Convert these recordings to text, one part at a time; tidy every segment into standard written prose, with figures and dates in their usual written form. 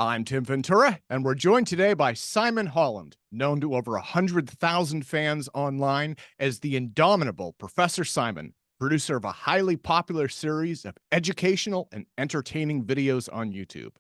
I'm Tim Ventura, and we're joined today by Simon Holland, known to over 100,000 fans online as the indomitable Professor Simon, producer of a highly popular series of educational and entertaining videos on YouTube.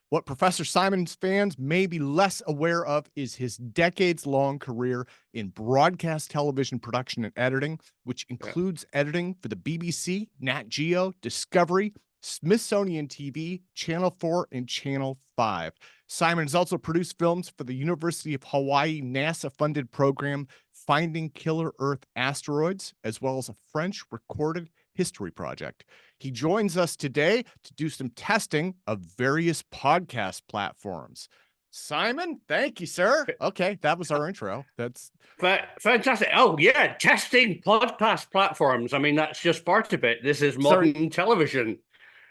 What Professor Simon's fans may be less aware of is his decades-long career in broadcast television production and editing, which includes editing for the BBC, Nat Geo, Discovery, Smithsonian TV, Ch4 and Ch5. Simon has also produced films for the University of Hawaii NASA-funded program Finding Killer Earth Asteroids, as well as a French recorded history project. He joins us today to do some testing of various podcast platforms. Simon, thank you, sir. Okay, that was our intro. That's fantastic. Oh, yeah, testing podcast platforms. I mean, that's just part of it. This is modern television.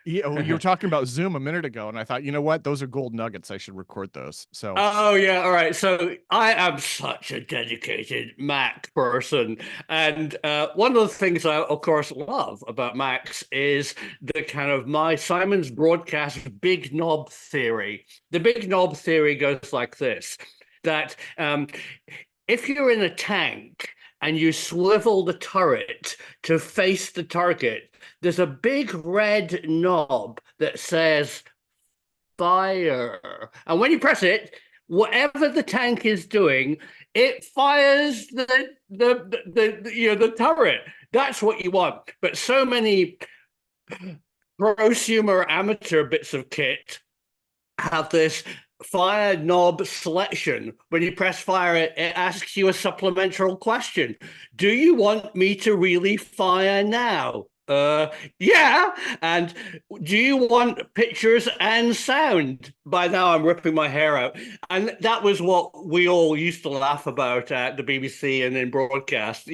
Yeah, well, you were talking about Zoom a minute ago, and I thought, you know what? Those are gold nuggets. I should record those. So, oh yeah, all right. So I am such a dedicated Mac person, and one of the things I, of course, love about Macs is the kind of my Simon's broadcast big knob theory. The big knob theory goes like this: that if you're in a tank and you swivel the turret to face the target, there's a big red knob that says fire. And when you press it, whatever the tank is doing, it fires the turret. That's what you want. But so many prosumer amateur bits of kit have this fire knob selection. When you press fire, it asks you a supplemental question. Do you want me to really fire now? Yeah. And do you want pictures and sound? By now I'm ripping my hair out. And that was what we all used to laugh about at the BBC and in broadcast,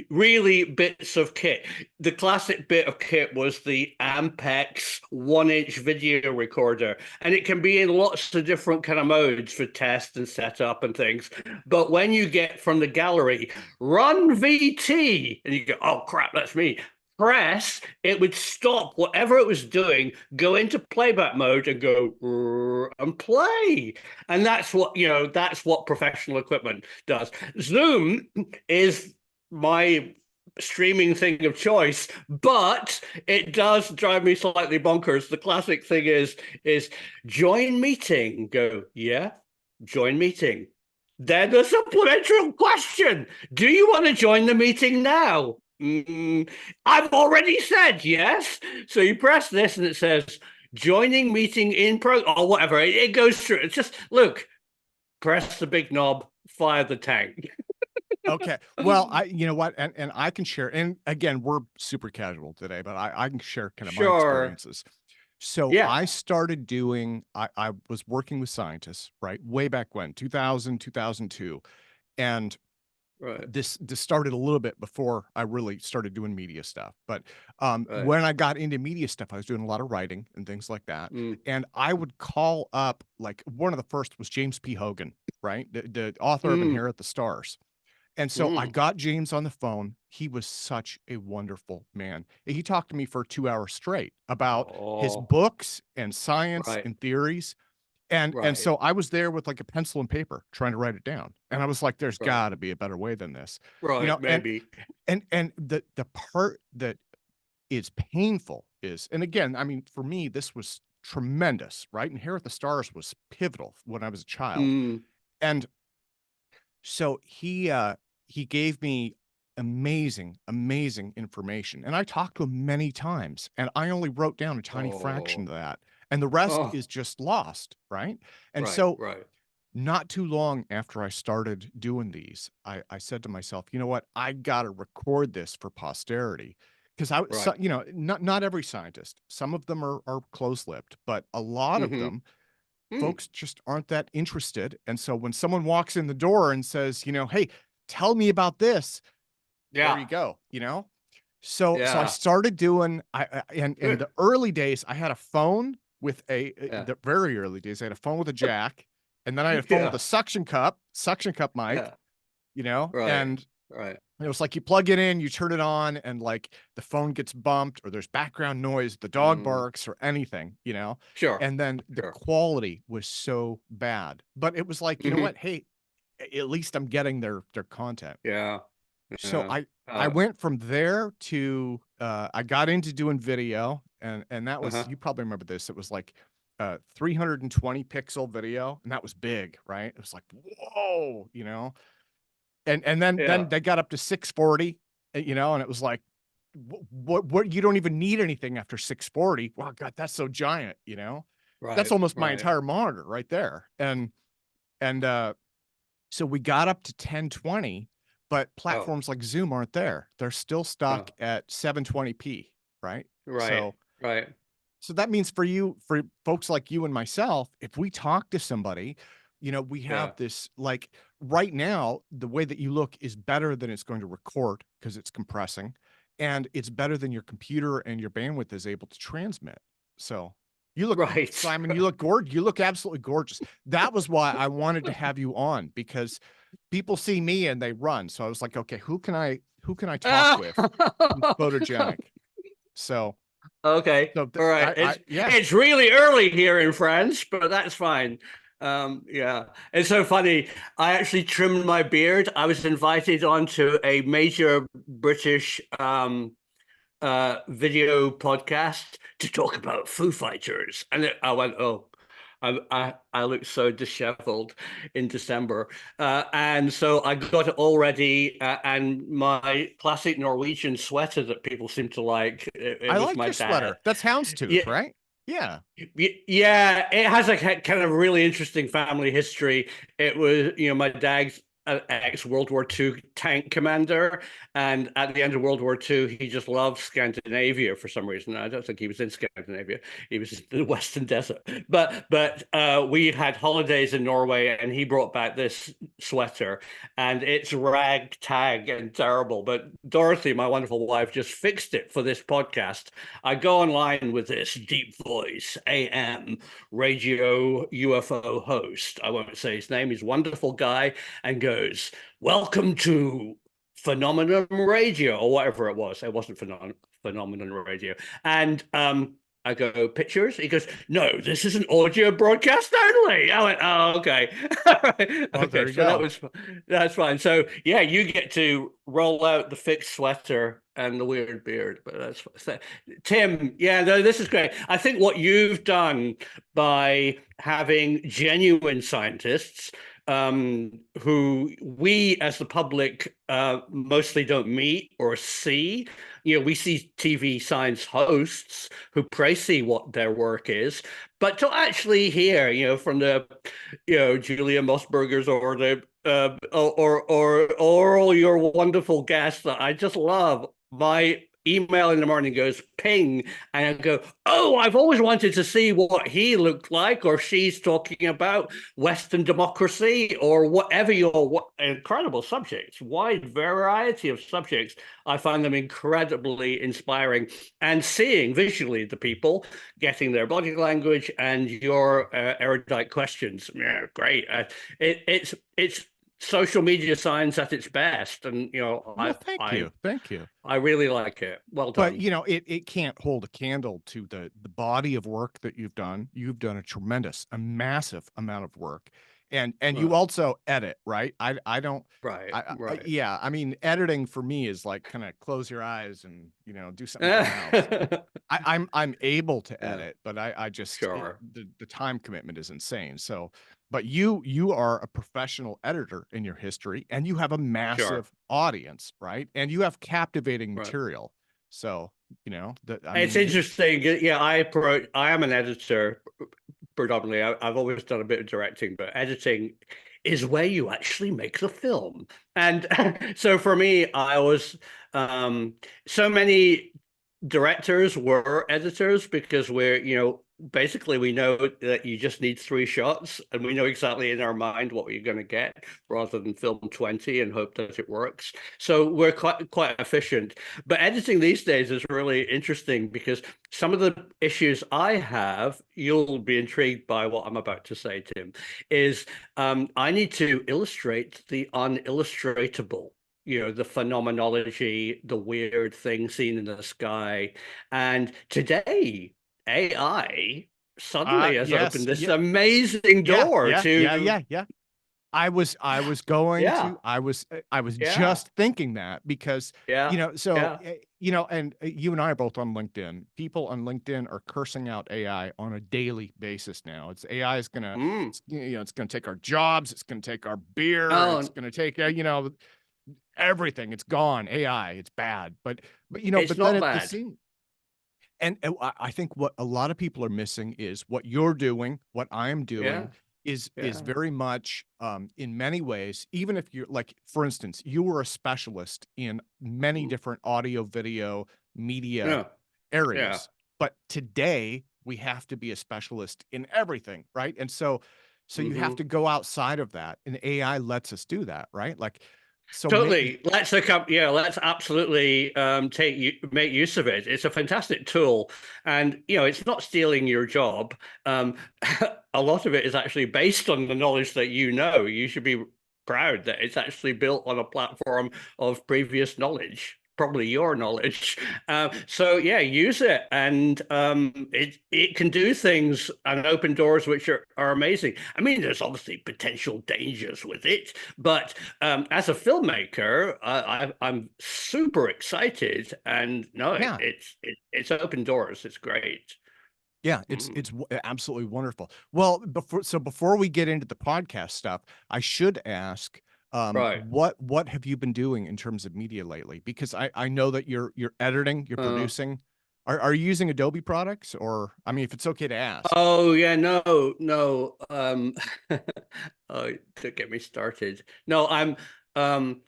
really bits of kit. The classic bit of kit was the Ampex 1-inch video recorder. And it can be in lots of different kind of modes for test and setup and things. But when you get from the gallery, run VT, and you go, oh crap, that's me. Press, it would stop whatever it was doing, go into playback mode and go and play. And that's what professional equipment does. Zoom is my streaming thing of choice, but it does drive me slightly bonkers. The classic thing is join meeting, go, yeah, join meeting. Then a supplementary question. Do you want to join the meeting now? I've already said yes. So you press this and it says joining meeting in or whatever. It goes through. It's just, look, press the big knob, fire the tank. Okay. Well, you know what? And I can share, and again, we're super casual today, but I can share kind of my experiences. So yeah. I started doing, I was working with scientists, right? Way back when, 2000, 2002. And this started a little bit before I really started doing media stuff. But when I got into media stuff, I was doing a lot of writing and things like that. And I would call up, like, one of the first was James P. Hogan, right? The author of Inherit the Stars. And so I got James on the phone. He was such a wonderful man. He talked to me for 2 hours straight about his books and science and theories. And so I was there with like a pencil and paper trying to write it down. And I was like, there's got to be a better way than this. Maybe. And the part that is painful is, and again, I mean, for me, this was tremendous, right? Inherit the Stars was pivotal when I was a child. And so he gave me amazing information. And I talked to him many times, and I only wrote down a tiny fraction of that. And the rest is just lost, right? And so not too long after I started doing these, I said to myself, you know what? I got to record this for posterity. Because not every scientist, some of them are close-lipped, but a lot of them, folks just aren't that interested. And so when someone walks in the door and says, hey, tell me about this, there you go, So I started doing, in the early days, I had a phone with the very early days, I had a phone with a jack, and then I had a phone with a suction cup mic, and it was like you plug it in, you turn it on, and like the phone gets bumped or there's background noise, the dog barks or anything, you know? Sure. And then the quality was so bad. But it was like, you know what? Hey, at least I'm getting their content. Yeah. So I went from there to I got into doing video, and that was, you probably remember this. It was like 320 pixel video, and that was big, right? It was like, whoa, you know. And then they got up to 640, you know, and it was like, what you don't even need anything after 640. Wow, God, that's so giant, you know. That's almost my entire monitor right there. And so we got up to 1020, but platforms like Zoom aren't there. They're still stuck at 720p, right? So that means for you, for folks like you and myself, if we talk to somebody, you know, we have this, like right now, the way that you look is better than it's going to record because it's compressing, and it's better than your computer and your bandwidth is able to transmit. So you look, Simon, you look gorgeous. You look absolutely gorgeous. That was why I wanted to have you on, because people see me and they run. So I was like, okay, who can I talk with? Photogenic. So okay. So all right. It's really early here in France, but that's fine. Yeah, it's so funny. I actually trimmed my beard. I was invited onto a major British video podcast to talk about Foo Fighters, and I went, oh, I looked so disheveled in December, and so I got it all ready, and my classic Norwegian sweater that people seem to like. It I was like my your sweater. That's houndstooth, right? Yeah. Yeah, it has a kind of really interesting family history. It was, you know, my dad's ex-World War II tank commander, and at the end of World War II, he just loved Scandinavia for some reason. I don't think he was in Scandinavia; he was in the Western Desert. But we had holidays in Norway, and he brought back this sweater, and it's ragtag and terrible. But Dorothy, my wonderful wife, just fixed it for this podcast. I go online with this deep voice AM radio UFO host. I won't say his name. He's a wonderful guy, and goes, "Welcome to Phenomenon Radio," or whatever it was. It wasn't Phenomenon Radio. And I go, "Pictures?" He goes, "No, this is an audio broadcast only." I went, "Oh, okay." Okay, so that's fine. So yeah, you get to roll out the fixed sweater and the weird beard, but that's Tim. Yeah, no, this is great. I think what you've done by having genuine scientists, who we as the public mostly don't meet or see. You know, we see TV science hosts who see what their work is, but to actually hear, you know, from the, you know, Julia Mossbergers or the or all your wonderful guests that I just love. My email in the morning goes ping, and I go, "Oh, I've always wanted to see what he looked like, or she's talking about Western democracy, or whatever your incredible subjects, wide variety of subjects." I find them incredibly inspiring, and seeing visually the people getting their body language and your erudite questions. Yeah, great. It's social media science at its best, and you know, well, thank you. I really like it. Well done. But you know, it can't hold a candle to the body of work that you've done. You've done a massive amount of work, and you also edit, right? I don't. Right. Yeah, I mean, editing for me is like kind of close your eyes and, you know, do something else. I'm able to edit, but I just the time commitment is insane. So, but you are a professional editor in your history, and you have a massive audience, right? And you have captivating material. So, you know, it's interesting. Yeah, I am an editor predominantly. I've always done a bit of directing, but editing is where you actually make the film. And so for me, I was so many directors were editors, because we're, you know, basically we know that you just need 3 shots, and we know exactly in our mind what we're going to get, rather than film 20 and hope that it works. So we're quite efficient. But editing these days is really interesting, because some of the issues I have, you'll be intrigued by what I'm about to say, Tim, is I need to illustrate the unillustratable. the phenomenology, the weird thing seen in the sky. And today, AI suddenly has Yes, opened this yeah, amazing yeah, door yeah, yeah, to, yeah, yeah. I was going yeah, to I was yeah, just thinking that because yeah, so yeah. and you and I are both on LinkedIn. People on LinkedIn are cursing out AI on a daily basis now. It's AI is gonna Mm. it's gonna take our jobs. It's gonna take our beer. It's Oh, gonna take everything. It's gone. AI. It's bad. But it's but then not at the bad. same and I think what a lot of people are missing is what you're doing, what I'm doing Yeah, is yeah. very much in many ways, even if you're like, for instance, you were a specialist in many Mm. different audio, video, media Yeah, yeah. areas. But today we have to be a specialist in everything, right? And so you have Hmm. to go outside of that. And AI lets us do that, right? Like so maybe Totally. Let's absolutely make use of it. It's a fantastic tool, and it's not stealing your job. Um, a lot of it is actually based on the knowledge that you know. You should be proud that it's actually built on a platform of previous knowledge, probably your knowledge. So yeah, use it, and it can do things and open doors which are amazing. I mean, there's obviously potential dangers with it, but as a filmmaker, I'm super excited, and no, yeah. it's open doors. It's great. Yeah, Mm. absolutely wonderful. Well, before we get into the podcast stuff, I should ask, Right. what have you been doing in terms of media lately? Because I know that you're editing, you're Uh, producing. Are you using Adobe products, or I mean, if it's okay to ask? oh yeah, no, no. Oh, don't get me started. No, um,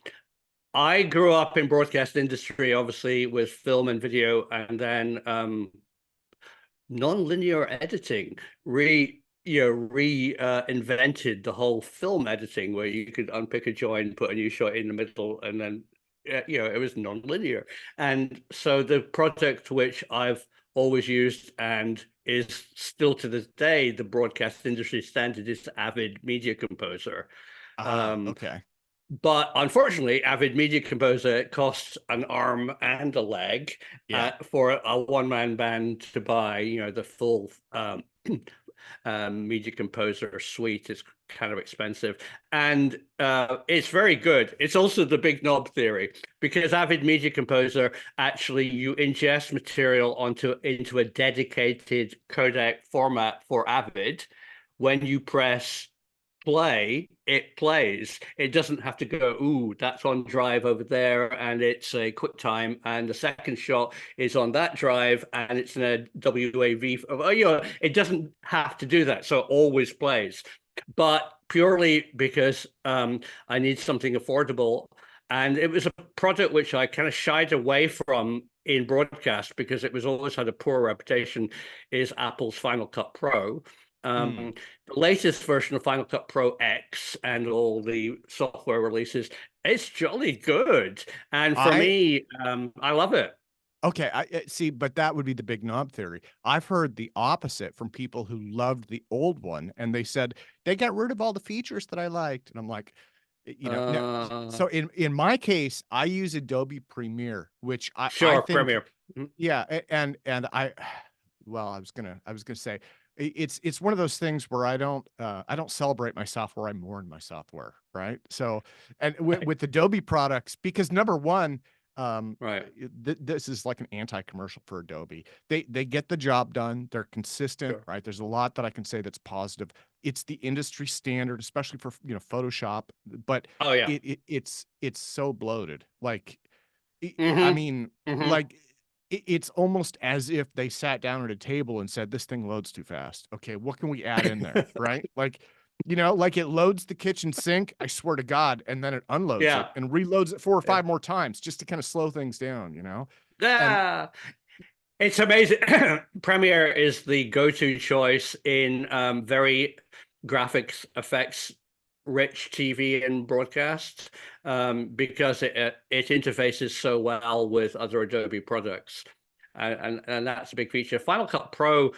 I grew up in broadcast industry, obviously with film and video, and then non-linear editing invented the whole film editing, where you could unpick a joint, put a new shot in the middle, and then it was non-linear. And so the product which I've always used and is still to this day the broadcast industry standard is Avid Media Composer. Ah, Um, okay. but unfortunately, Avid Media Composer costs an arm and a leg Yeah. for a one-man band to buy. The full Media Composer suite is kind of expensive, and it's very good. It's also the big knob theory, because Avid Media Composer actually you ingest material into a dedicated codec format for Avid. When you press play, it plays. It doesn't have to go, ooh, that's on drive over there, and it's a QuickTime, and the second shot is on that drive, and it's in a WAV. It doesn't have to do that, so it always plays. But purely because I need something affordable, and it was a product which I kind of shied away from in broadcast because it was always had a poor reputation, is Apple's Final Cut Pro. Hmm. The latest version of Final Cut Pro X and all the software releases, it's jolly good. And for I me, I love it. Okay, see, but that would be the big knob theory. I've heard the opposite from people who loved the old one, and they said they got rid of all the features that I liked, and I'm like, no. Uh, So in my case, I use Adobe Premiere, which I sure, think, Premiere. Mhm. yeah, and well, I was gonna say it's one of those things where I don't celebrate my software, I mourn my software, right? So, and with Adobe products, because number one, Right. this is like an anti-commercial for Adobe. They get the job done. They're consistent, Sure. right? There's a lot that I can say that's positive. It's the industry standard, especially for Photoshop, but Oh yeah. it's so bloated. Like, I Hmm. mean, Hmm. like it's almost as if they sat down at a table and said, "This thing loads too fast. Okay, what can we add in there?" Right? Like, like it loads the kitchen sink, I swear to God, and then it unloads it Yeah. and reloads it 4 or 5 Yeah. more times just to kind of slow things down. And Ah, it's amazing. Premiere is the go-to choice in very graphics effects rich TV and broadcast, because it interfaces so well with other Adobe products, and that's a big feature. Final Cut Pro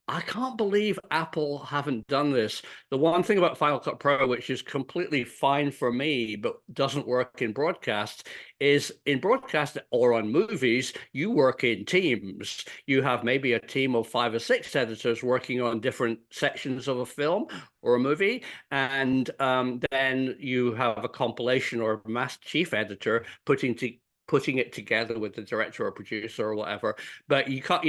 I can't believe Apple haven't done this. The one thing about Final Cut Pro, which is completely fine for me, but doesn't work in broadcast, is in broadcast or on movies, you work in teams. You have maybe a team of 5 or 6 editors working on different sections of a film or a movie. And then you have a compilation or a master chief editor putting it together with the director or producer or whatever. But you can't,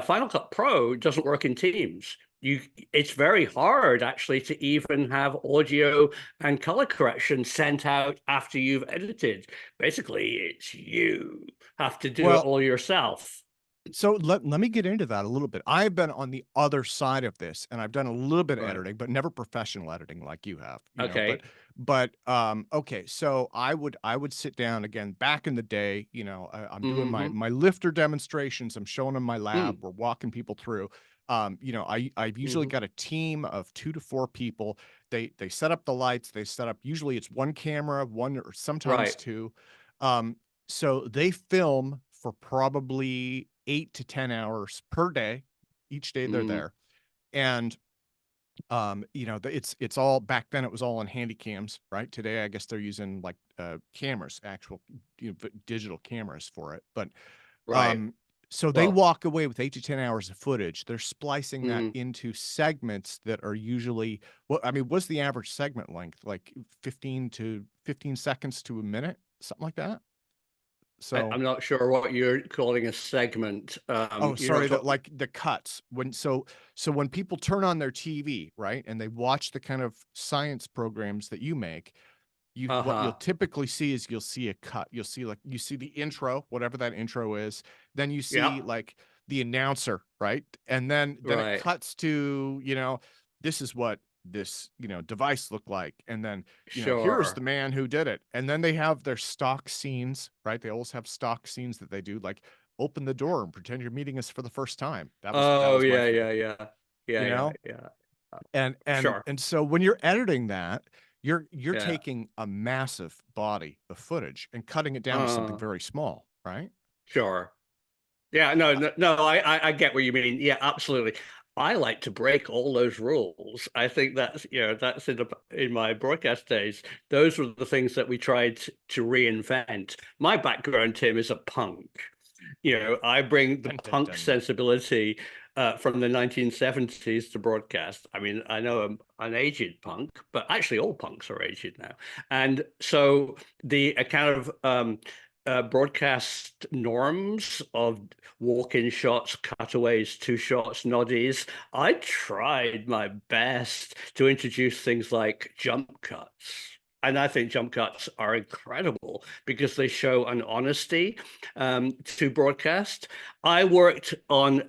Final Cut Pro doesn't work in teams. It's very hard actually to even have audio and color correction sent out after you've edited. Basically, it's you have to do it all yourself. So let me get into that a little bit. I've been on the other side of this, and I've done a little bit of editing, but never professional editing like you have. Okay. But okay. So I would sit down again back in the day. I'm doing my lifter demonstrations. I'm showing them my lab. We're walking people through. I've usually got a team of 2 to 4 people. They set up the lights. They set up. Usually it's one camera, one or sometimes 2. So they film for probably 8 to 10 hours per day. Each day they're there. And it's all, back then it was all on handy cams, right? Today I guess they're using like cameras, actual digital cameras for it. But so they walk away with 8 to 10 hours of footage. They're splicing that into segments that are usually, what's the average segment length? Like 15 seconds to a minute, something like that. So I'm not sure what you're calling a segment. Sorry, like the cuts. So when people turn on their TV, right, and they watch the kind of science programs that you make, what you'll typically see is you'll see a cut. You'll see the intro, whatever that intro is. Then you see like the announcer, right? And then it cuts to, this is what this device looked like, and then here's the man who did it. And then they have their stock scenes, right? They always have stock scenes that they do, like open the door and pretend you're meeting us for the first time. That was and so when you're editing that, you're taking a massive body of footage and cutting it down to something very small, right? Sure. Yeah, no, I get what you mean. Yeah, absolutely. I like to break all those rules. I think that's in my broadcast days. Those were the things that we tried to reinvent. My background, Tim, is a punk. I bring the punk sensibility from the 1970s to broadcast. I mean, I know I'm an aged punk, but actually all punks are aged now. And so the kind of broadcast norms of walk-in shots, cutaways, 2 shots, noddies. I tried my best to introduce things like jump cuts. And I think jump cuts are incredible because they show an honesty to broadcast. I worked on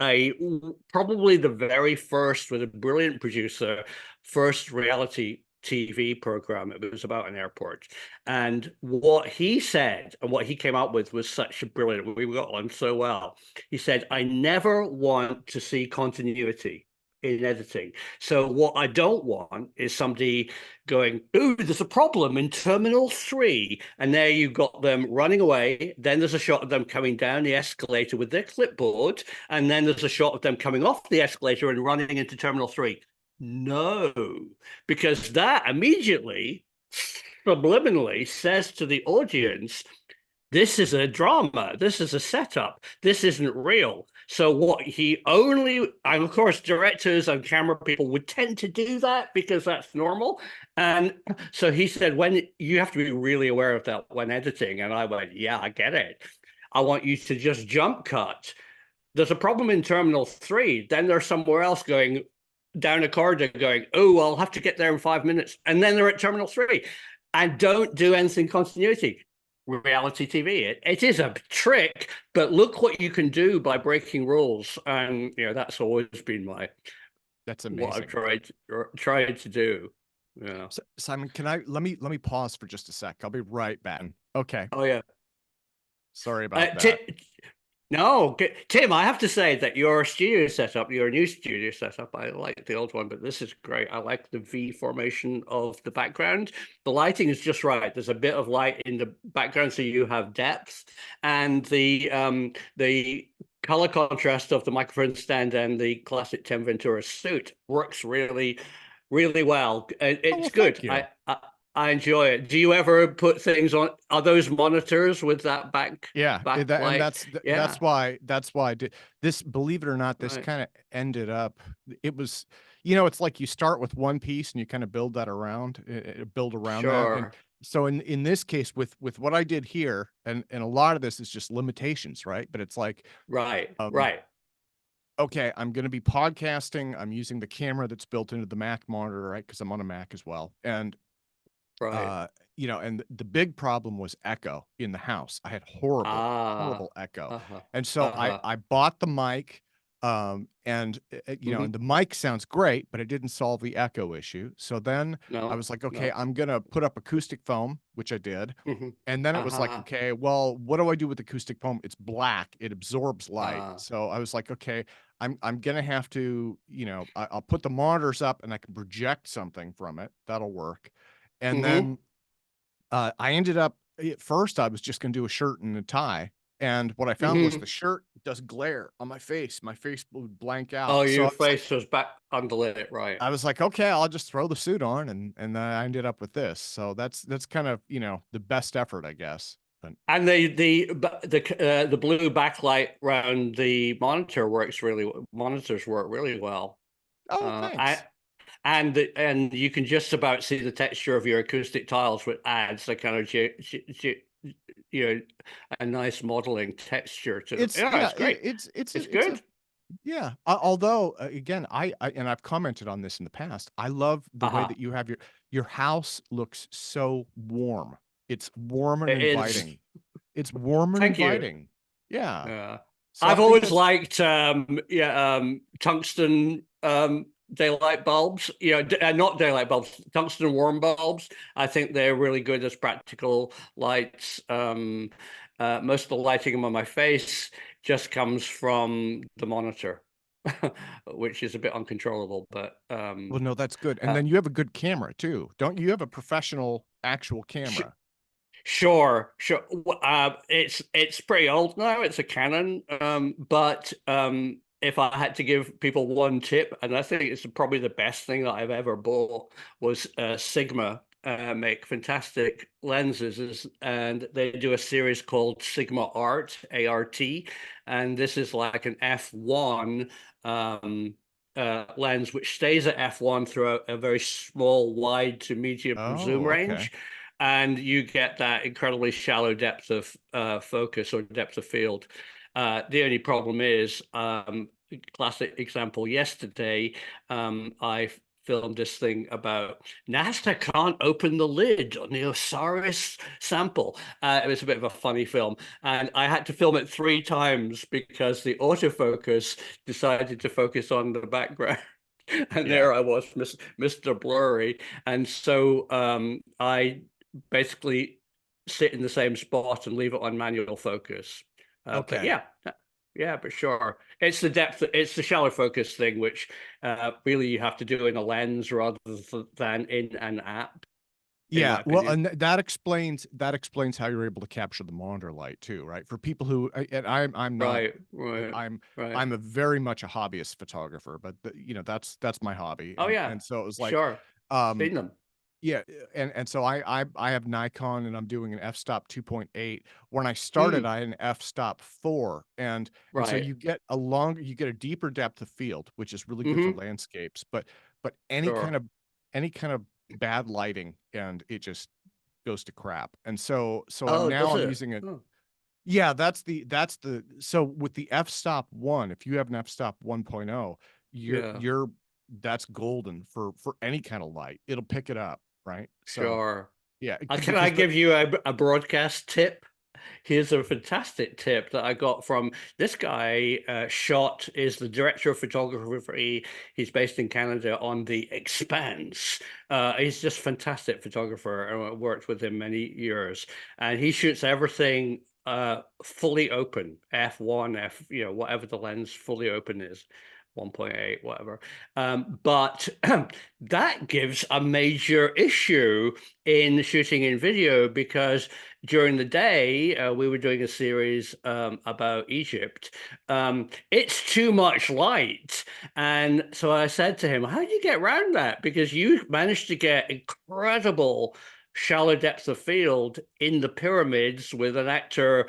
probably the very first, with a brilliant producer, first reality TV program. It was about an airport, and what he said and what he came out with was such a brilliant. We got on so well. He said, "I never want to see continuity in editing. So what I don't want is somebody going, ooh, there's a problem in Terminal 3. And there you've got them running away. Then there's a shot of them coming down the escalator with their clipboard. And then there's a shot of them coming off the escalator and running into Terminal 3. No, because that immediately, subliminally says to the audience, this is a drama. This is a setup. This isn't real. So and of course, directors and camera people would tend to do that because that's normal. And so he said, when you have to be really aware of that when editing. And I went, yeah, I get it. I want you to just jump cut. There's a problem in Terminal 3. Then there's somewhere else going down a corridor going, oh, I'll have to get there in 5 minutes. And then they're at Terminal 3. And don't do anything continuity. Reality TV. It is a trick, but look what you can do by breaking rules. And that's always been that's amazing. What I've tried to do. Yeah. So, Simon, let me pause for just a sec. I'll be right back. Okay. Oh yeah. Sorry about that. No, Tim, I have to say that your studio setup, your new studio setup, I like the old one, but this is great. I like the V formation of the background. The lighting is just right. There's a bit of light in the background, so you have depth, and the color contrast of the microphone stand and the classic 10 Ventura suit works really, really well. Oh, It's well, good. thank you. I enjoy it. Do you ever put things on? Are those monitors with that Yeah, and backlight? that's Yeah, why I did this. Believe it or not, this right. kind of ended up. It was, you know, it's like you start with one piece and you kind of build that around, build around that. And Sure. so in this case, with what I did here, and a lot of this is just limitations, right? But it's like, Right. um, Right. okay, I'm going to be podcasting. I'm using the camera that's built into the Mac monitor, right? Because I'm on a Mac as well, and Right. uh you know, and the big problem was echo in the house. I had horrible Ah. echo. Uh-huh. And so Uh-huh. I bought the mic, and you know, Hmm. and the mic sounds great, but it didn't solve the echo issue. So then I No, was like, okay, no. I'm gonna put up acoustic foam, which I did. Hmm. And then it was like, Uh-huh. okay, well, what do I do with acoustic foam? It's black, it absorbs light. Uh, So I was like, okay, I'm gonna have to, you know, I'll put the monitors up and I can project something from it. That'll work. And hmm. then I ended up, at first I was just gonna do a shirt and a tie, and what I found was Hmm. the shirt does glare on my face. My face would blank Oh, out. So your face was back underlit it, right? I was like, "Okay, I'll just throw the suit on," and I ended up with this. So that's kind of, you know, the best effort, I guess. But And the blue backlight around the monitors work really well. oh, I thanks. and you can just about see the texture of your acoustic tiles, which adds a kind of you know, a nice modeling texture to them. It's Yeah, yeah, it's great. It's it's a good. yeah. Although again, I and I've commented on this in the past. I love the way Uh-huh. that you have your house looks so warm. It's warm and It is. inviting. It's warm and Thank you. inviting. Yeah. Yeah. So I I've think always that's liked tungsten daylight bulbs, not daylight bulbs, tungsten warm bulbs. I think they're really good as practical lights. Most of the lighting on my face just comes from the monitor, which is a bit uncontrollable, but well, no, that's good. And uh, then you have a good camera too. Don't you have a professional actual camera? sure, sure. It's pretty old now. It's a Canon, but if I had to give people one tip, and I think it's probably the best thing that I've ever bought, was Sigma. Make fantastic lenses, and they do a series called Sigma Art, ART, and this is like an f1 lens which stays at f1 through a very small, wide to medium zoom Oh, okay. range, and you get that incredibly shallow depth of focus or depth of field. The only problem is, classic example yesterday, I filmed this thing about NASA can't open the lid on the Osiris sample. It was a bit of a funny film, and I had to film it 3 times because the autofocus decided to focus on the background. And Yeah. there I was, Mr. Blurry. And so I basically sit in the same spot and leave it on manual focus. But Okay. yeah, yeah, but sure. It's the depth, it's the shallow focus thing, which really you have to do in a lens rather than in an app, in Yeah, my well, opinion. and that explains how you're able to capture the monitor light too, right? For people who, and I'm not, Right, right, I'm right. I'm a very much a hobbyist photographer, but you know, that's my hobby, Oh yeah, and so it was like, sure. um, Seen them. yeah, and so I have Nikon and I'm doing an f-stop 2.8. When I started, Mm, I had an f-stop 4, and so right. you get a deeper depth of field, which is really good for Mm-hmm. landscapes, but Sure. any kind of bad lighting and it just goes to crap. And so I'm Oh, now does I'm it? using it. Oh, Yeah, that's the so with the f-stop 1, if you have an f-stop 1.0, yeah. you're that's golden for any kind of light. It'll pick it up, right? So Sure. yeah, Can I because the give you a broadcast tip? Here's a fantastic tip that I got from this guy. Shot is the director of photography. He's based in Canada on The Expanse. He's just fantastic photographer. I worked with him many years, and he shoots everything fully open, f1, whatever the lens fully open is. 1.8, whatever. But that gives a major issue in shooting in video, because during the day we were doing a series about Egypt. It's too much light. And so I said to him, how do you get around that? Because you managed to get incredible shallow depth of field in the pyramids with an actor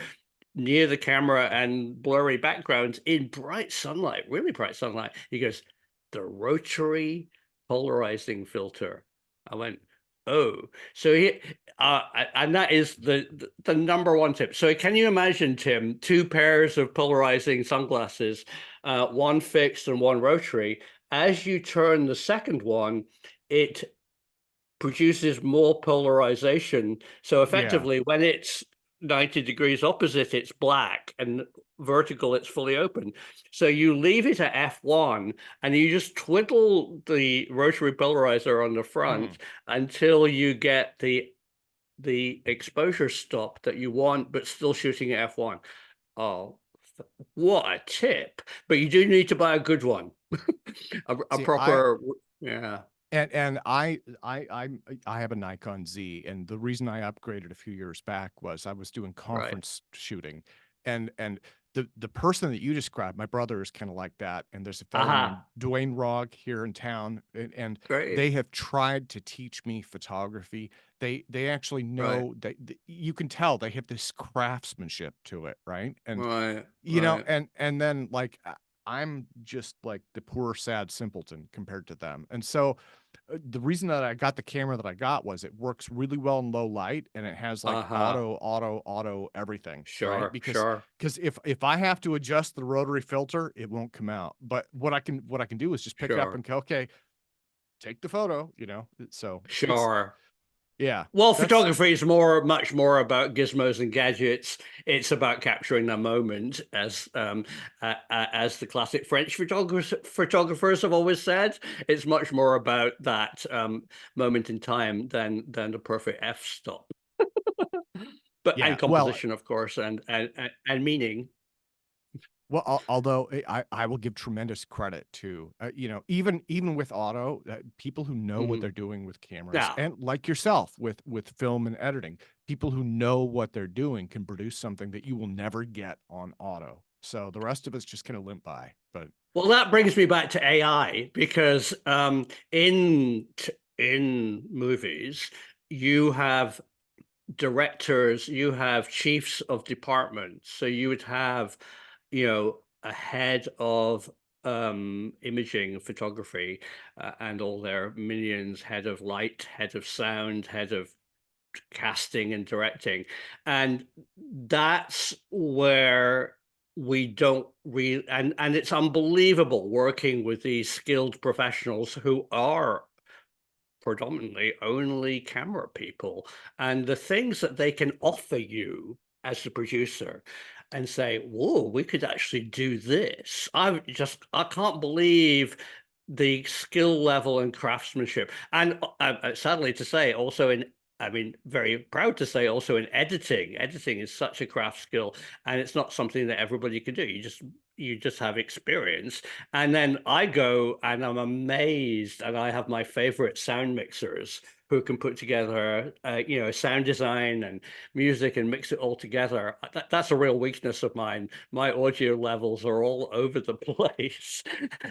near the camera and blurry backgrounds in bright sunlight, really bright sunlight. He goes, the rotary polarizing filter. I went, oh, so he, and that is the number one tip. So can you imagine, Tim, two pairs of polarizing sunglasses, one fixed and one rotary. As you turn the second one, it produces more polarization. So Yeah. effectively, when it's 90 degrees opposite, it's black, and vertical, it's fully open. So you leave it at f1 and you just twiddle the rotary polarizer on the front until you get the exposure stop that you want, but still shooting at f1. Oh, what a tip. But you do need to buy a good one. a See, proper, yeah. And I have a Nikon Z, and the reason I upgraded a few years back was I was doing Right. conference shooting, and the person that you described, my brother is kind of like that, and there's a fellow named Aha. Dwayne Rogg here in town, and Great. they have tried to teach me photography. They actually Right. know that you can tell they have this craftsmanship to it, right? And Right. you know, Right. and then like I'm just like the poor sad simpleton compared to them, and so the reason that I got the camera that I got was it works really well in low light, and it has like Uh-huh. auto everything, right? Sure. Because Sure. if I have to adjust the rotary filter, it won't come out. But what I can do is just pick it up Sure. and go, okay, take the photo, So it's Sure. yeah, Well, that's photography is much more about gizmos and gadgets. It's about capturing the moment, as the classic French photographers have always said. It's much more about that moment in time than the perfect f-stop. But yeah. and Well, composition, of course, and meaning. although I will give tremendous credit to even with auto, people who know what Mhm. they're doing with cameras, Yeah. and like yourself with film and editing, people who know what they're doing can produce something that you will never get on auto. So the rest of us just kind of limp by. But Well, that brings me back to AI, because in movies you have directors, you have chiefs of departments. So you would have, a head of imaging photography, and all their minions, head of light, head of sound, head of casting and directing. And that's where we don't really, and it's unbelievable working with these skilled professionals who are predominantly only camera people, and the things that they can offer you as the producer and say, whoa, we could actually do this. I can't believe the skill level and craftsmanship. And sadly to say, also in, I mean, very proud to say, also in editing. Editing is such a craft skill, and it's not something that everybody can do. You just have experience. And then I go and I'm amazed, and I have my favorite sound mixers who can put together, sound design and music and mix it all together. That's a real weakness of mine. My audio levels are all over the place.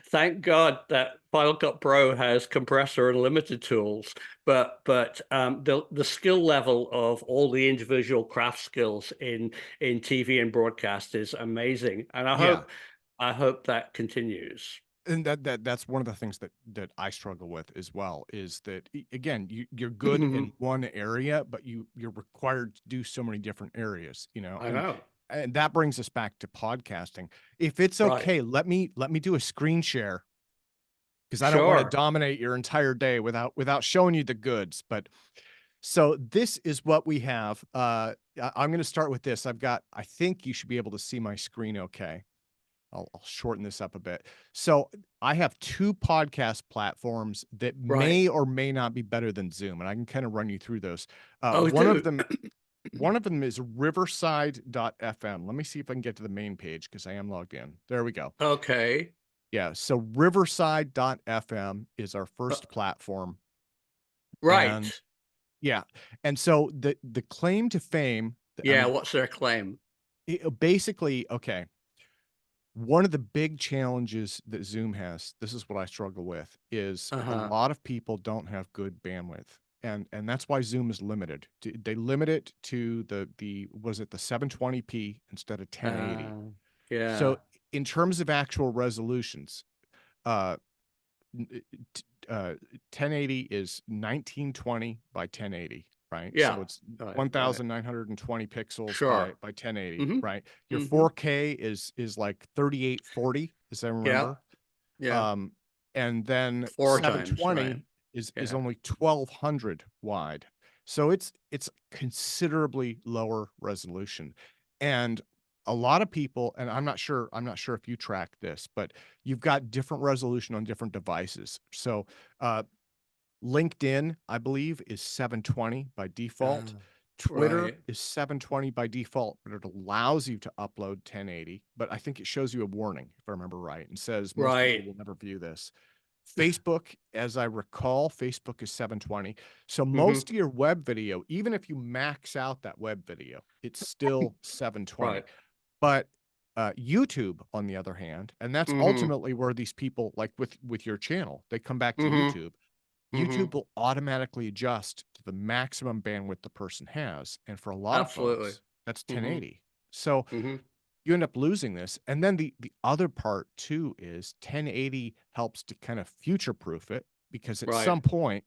Thank God that Final Cut Pro has compressor and limited tools, but the skill level of all the individual craft skills in TV and broadcast is amazing, and I yeah, hope I hope that continues. and that's one of the things that I struggle with as well, is that again, you're good in one area, but you're required to do so many different areas, I know. and that brings us back to podcasting. If it's Right. okay, let me do a screen share, because I don't want to Sure. dominate your entire day without showing you the goods. But so this is what we have. I'm going to start with this. I think you should be able to see my screen okay. I'll shorten this up a bit. So I have two podcast platforms that Right. may or may not be better than Zoom, and I can kind of run you through those. Oh, One of dude. them, one of them is Riverside.fm. Let me see if I can get to the main page because I am logged in. There we go. Okay. Yeah. So Riverside.fm is our Uh, first platform. And right. yeah. And so the claim to fame, I Yeah. mean, What's their claim? basically, okay. One of the big challenges that Zoom has, this is what I struggle with, is a Uh-huh. lot of people don't have good bandwidth. And that's why Zoom is limited. They limit it to the was it the 720p instead of 1080. Yeah. So in terms of actual resolutions, uh, 1080 is 1920 by 1080, right? Yeah. So it's Right. Right. 1920 pixels Sure. by 1080, Mm-hmm. right? Your Mm-hmm. 4K is like 3840, as I Yeah. remember. Yeah. Um, and then 4 times. Right. 720 is Yeah. only 1200 wide. So it's considerably lower resolution. And a lot of people, and I'm not sure if you track this, but you've got different resolution on different devices. So uh, LinkedIn, I believe, is 720 by default. Twitter Right. is 720 by default, but it allows you to upload 1080. But I think it shows you a warning, if I remember right, and says most people Right. will never view this. Facebook, as I recall, Facebook is 720. So Mm-hmm. most of your web video, even if you max out that web video, it's still 720. Right. But YouTube, on the other hand, and that's Mm-hmm. ultimately where these people, like with your channel, they come back to Mm-hmm. YouTube. Mm-hmm. YouTube will automatically adjust to the maximum bandwidth the person has. And for a lot of Absolutely. folks, that's Mm-hmm. 1080. So Mm-hmm. you end up losing this. And then the other part too is 1080 helps to kind of future proof it, because at Right. some point,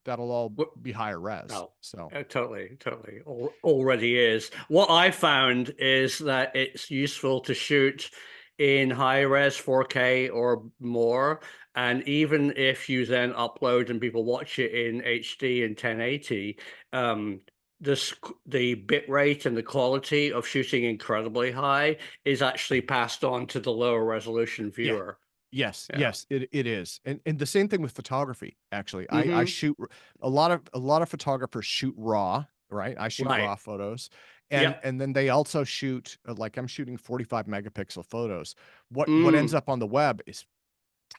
that'll all What? be higher res. Oh, So totally, totally. Already is. What I found is that it's useful to shoot in high res 4K or more. And even if you then upload and people watch it in HD and 1080, um, the bit rate and the quality of shooting incredibly high is actually passed on to the lower resolution yeah. viewer. Yes, Yeah. yes, it is. And the same thing with photography, actually. I Mm-hmm. shoot a lot of photographers shoot raw, right? I shoot Right. raw photos. And Yep. and then they also shoot, like I'm shooting 45 megapixel photos. What ends Mm, up on the web is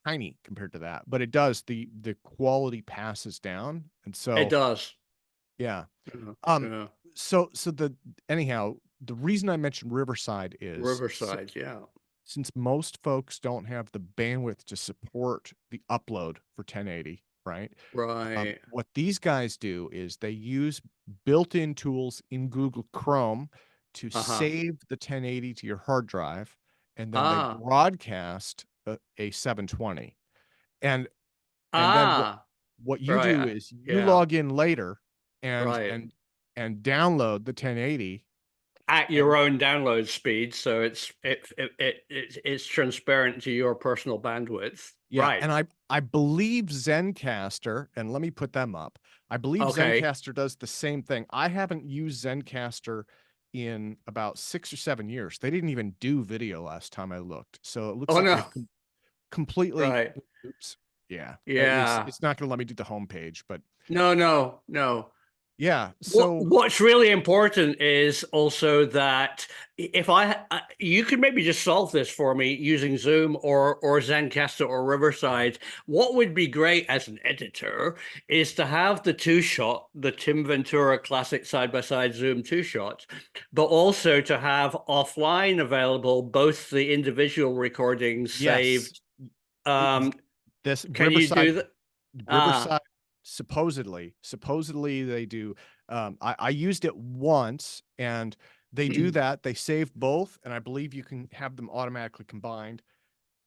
tiny compared to that, but it does, the quality passes down. And it so, does. yeah. Yeah. Um Yeah. so the anyhow, the reason I mentioned Riverside is, Riverside, yeah. since most folks don't have the bandwidth to support the upload for 1080, right? Right. What these guys do is they use built-in tools in Google Chrome to Uh-huh. save the 1080 to your hard drive, and then they Ah. broadcast a 720. And then Ah. what you Right. do is you Yeah. log in later and Right. and download the 1080. At And your own download speed, so it's transparent to your personal bandwidth. yeah, Right. and I believe Zencastr, and let me put them up. I believe Okay. Zencastr does the same thing. I haven't used Zencastr in about 6 or 7 years. They didn't even do video last time I looked. So it looks Oh like no. they've completely, Right. oops. Yeah. It's Yeah. it's not going to let me do the homepage, but No, no, no. yeah. What So what's really important is also that if you could maybe just solve this for me using Zoom or Zencastr or Riverside. What would be great as an editor is to have the two shot, the Tim Ventura classic side by side Zoom two shot, but also to have offline available both the individual recordings yes, saved. it- Um, this can you do that? Ah, Riverside, supposedly they do. I used it once, and they do that. They save both, and I believe you can have them automatically combined.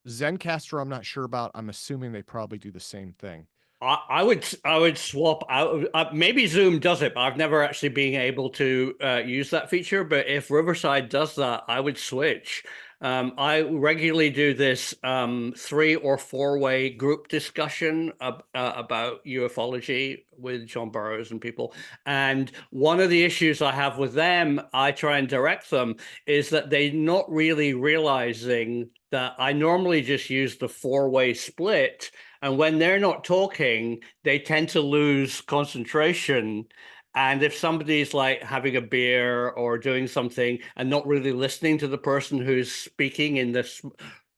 Zencaster, I'm not sure about. I'm assuming they probably do the same thing. I would swap out. Maybe Zoom does it, but I've never actually been able to use that feature. But if Riverside does that, I would switch. I regularly do this 3 or 4 way group discussion about ufology with John Burroughs and people. And one of the issues I have with them, I try and direct them, is that they're not really realizing that I normally just use the 4 way split, and when they're not talking, they tend to lose concentration. And if somebody's like having a beer or doing something and not really listening to the person who's speaking in this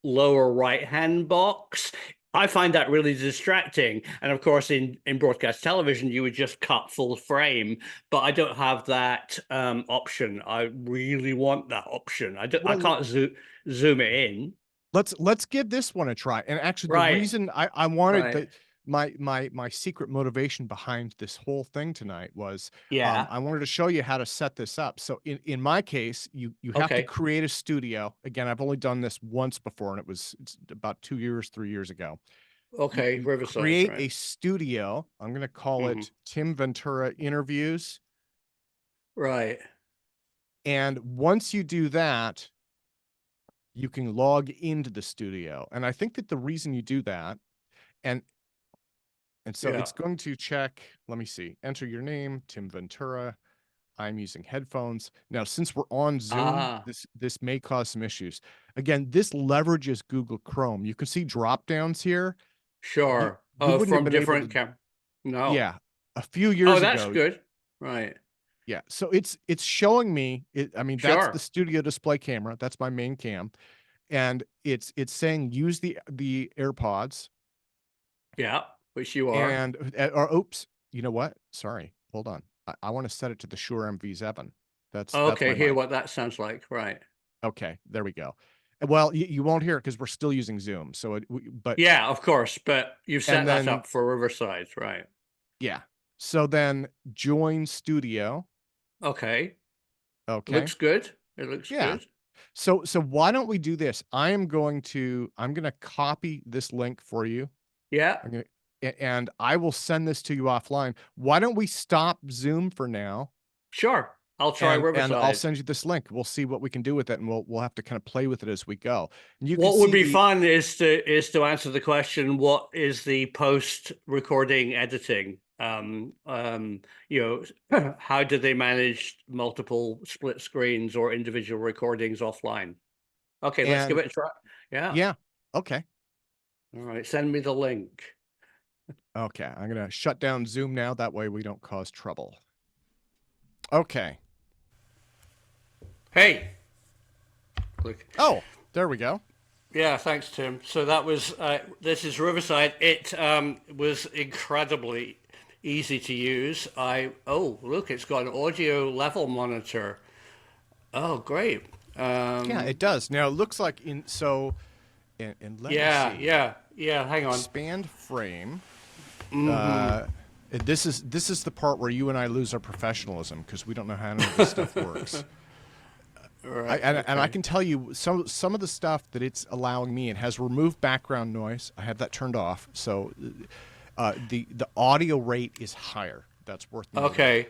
lower right-hand box. I find that really distracting. And of course, in broadcast television, you would just cut full frame, but I don't have that option. I really want that option. I Well, can't zoom it in. let's give this one a try. And actually, the Right, reason I wanted right. my secret motivation behind this whole thing tonight was Yeah. I wanted to show you how to set this up. So in my case, you have to Okay. create a studio. Again, I've only done this once before, and it's about 3 years ago. Okay. You Riverside, create right. a studio. I'm going to call Hmm. it Tim Ventura Interviews. Right. And once you do that, you can log into the studio. And I think that the reason you do that, and so Yeah. it's going to check, let me see, enter your name, Tim Ventura. I'm using headphones. Now, since we're on Zoom, Ah, this may cause some issues. Again, this leverages Google Chrome. You can see drop downs here. You sure. you Oh, wouldn't have from been able different to, cam. No. yeah, a few Oh, years that's ago. good. Right. Yeah, so it's showing me I mean, that's the Sure. studio display camera. That's my main cam. And it's saying use the AirPods Yeah. Which you are. and or oops, you know what? Sorry. Hold on. I want to set it to the Shure MV7. That's Okay. my Hear mic. what that sounds like. Right. Okay, there we go. Well, you won't hear it because we're still using Zoom. So but Yeah, of course. But you've set and that then up for Riverside, right? yeah. So then join studio. Okay. Okay. Looks good. It looks Yeah. good. So why don't we do this? I'm going to copy this link for you. Yeah. I'm gonna and I will send this to you offline. Why don't we stop Zoom for now? Sure. I'll try And I'll Riverside. send you this link. We'll see what we can do with it, and we'll have to kind of play with it as we go. And you can What would see be the fun is to answer the question, what is the post recording editing? How do they manage multiple split screens or individual recordings offline? Okay, let's give and it a try. Yeah. yeah, okay. All right. Send me the link. Okay, I'm gonna shut down Zoom now. That way we don't cause trouble. Okay. Hey. Click. Oh, there we go. Yeah, thanks, Tim. So that was this is Riverside. It was incredibly easy to use. Look, it's got an audio level monitor. Oh, great. Yeah, it does. Now it looks like and let me Yeah, see. yeah. Hang on. Expand frame. Hmm. This is the part where you and I lose our professionalism because we don't know how any of this stuff works. Right. And I Okay. can tell you some of the stuff that it's allowing me. It has removed background noise. I have that turned off, so the audio rate is higher. That's worth noting. Okay.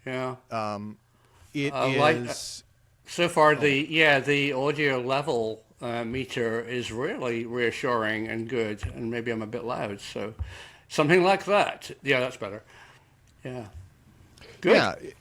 Yeah. It Like is. so far, the audio level meter is really reassuring and good. And maybe I'm a bit loud, so something like that. Yeah, that's better. Yeah. Good.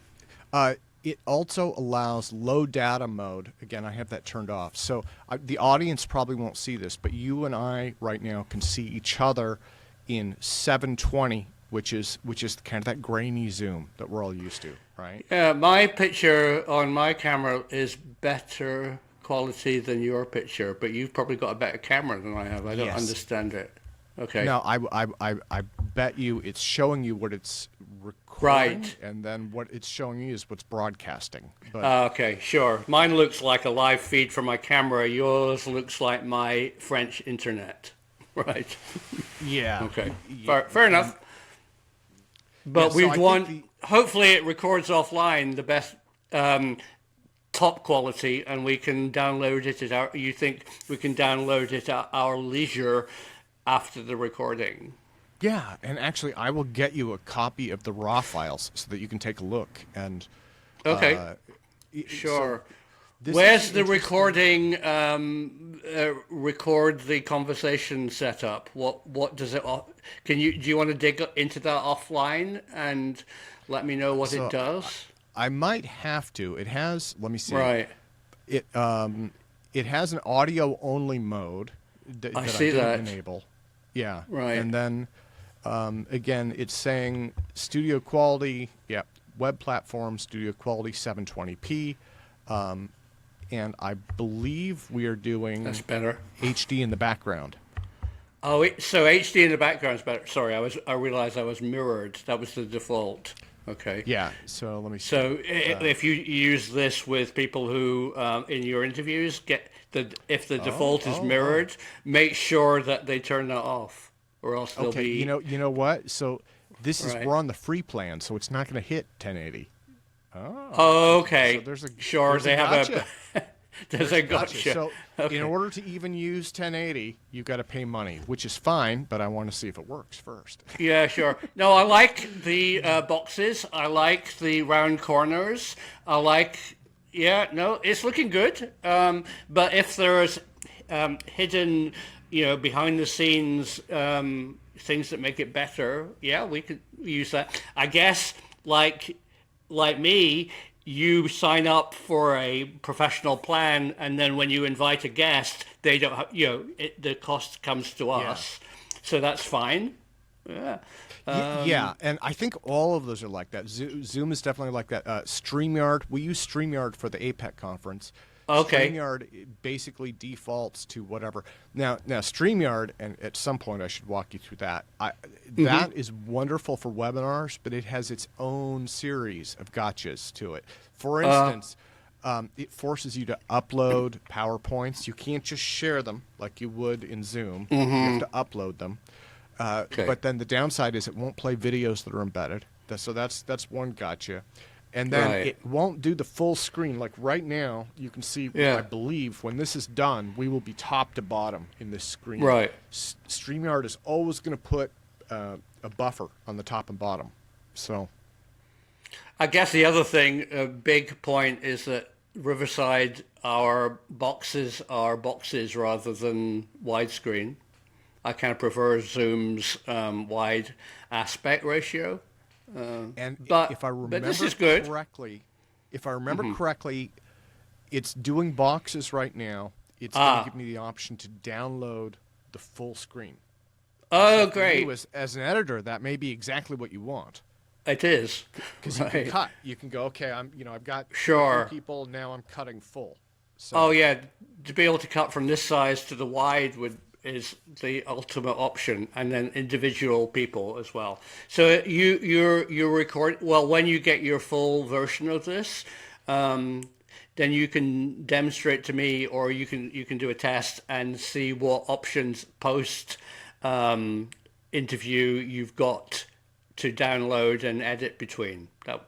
Yeah. It also allows low data mode. Again, I have that turned off. So the audience probably won't see this, but you and I right now can see each other in 720, which is kind of that grainy zoom that we're all used to, right? Yeah, my picture on my camera is better quality than your picture, but you've probably got a better camera than I have. I don't Yes. understand it. Okay. No, I bet you it's showing you what it's recording, Right. and then what it's showing you is what's broadcasting. But Okay, sure. Mine looks like a live feed from my camera. Yours looks like my French internet. Right. yeah, Okay. yeah, Fair enough. But so we'd I want, think hopefully it records offline the best top quality, and we can download it you think we can download it at our leisure after the recording? yeah, and actually, I will get you a copy of the raw files so that you can take a look. And Okay, so sure. this Where's is the interesting. recording? Record the conversation setup. What does it? Do you want to dig into that offline and let me know what it So does? I might have to. It has. Let me see. Right. It has an audio only mode that I see didn't that. enable. Yeah. Right. And then again, it's saying studio quality. Yeah. Web platform studio quality 720p. and I believe we are doing That's better. HD in the background. Oh, so HD in the background is better. Sorry, I realized I was mirrored. That was the default. Okay. Yeah. So let me see. So if you use this with people who in your interviews if the default is mirrored, make sure that they turn that off, or else they'll be. You know what? So this is we're on the free plan, so it's not going to hit 1080. Oh, okay. So they have a there's a gotcha. So in order to even use 1080, you've got to pay money, which is fine, but I want to see if it works first. Yeah, sure. No, I like the boxes. I like the round corners. I like, it's looking good. But if there's hidden, behind the scenes things that make it better, we could use that. I guess, like me, you sign up for a professional plan, and then when you invite a guest, they don't have, the cost comes to us. So that's fine. Yeah. And I think all of those are like that. Zoom is definitely like that. StreamYard, we use StreamYard for the APEC conference. Okay. StreamYard basically defaults to whatever. Now StreamYard, and at some point I should walk you through that. That is wonderful for webinars, but it has its own series of gotchas to it. For instance, it forces you to upload PowerPoints. You can't just share them like you would in Zoom. You have to upload them. But then the downside is it won't play videos that are embedded. So that's one gotcha. And then it won't do the full screen. Like right now, you can see, I believe, when this is done, we will be top to bottom in this screen. Right. StreamYard is always going to put a buffer on the top and bottom. So I guess the other thing, a big point, is that Riverside, our boxes are boxes rather than widescreen. I kind of prefer Zoom's wide aspect ratio. But if I remember this is good. correctly, it's doing boxes right now. It's going to give me the option to download the full screen. Oh, great! As an editor, that may be exactly what you want. It is, because you can cut. You can go, okay, I've got people now. I'm cutting full. So. To be able to cut from this size to the wide is the ultimate option, and then individual people as well. So you record when you get your full version of this, then you can demonstrate to me, or you can do a test and see what options post interview you've got to download and edit between that,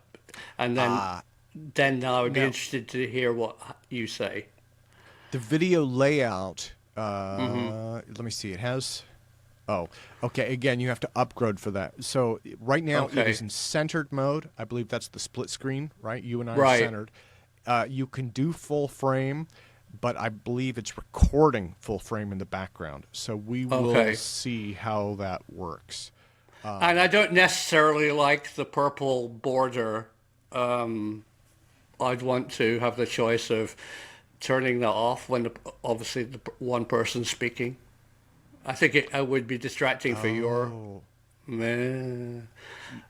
and then I would be interested to hear what you say. The video layout. Let me see. It has. Oh, okay. Again, you have to upgrade for that. So right now it is in centered mode. I believe that's the split screen, right? You and I are centered. You can do full frame, but I believe it's recording full frame in the background. So we will see how that works. And I don't necessarily like the purple border. I'd want to have the choice of turning that off when obviously the one person's speaking. I think it would be distracting for your.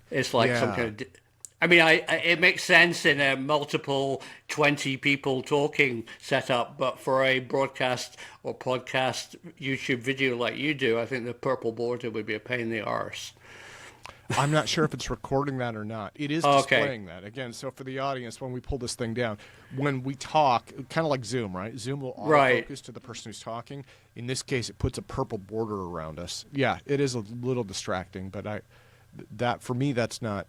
It's like some kind of. It makes sense in a multiple 20 people talking setup, but for a broadcast or podcast YouTube video like you do, I think the purple border would be a pain in the arse. I'm not sure if it's recording that or not. It is displaying that. Again, so for the audience, when we pull this thing down, when we talk, kind of like Zoom, right? Zoom will auto-focus to the person who's talking. In this case, it puts a purple border around us. Yeah, it is a little distracting, but for me, that's not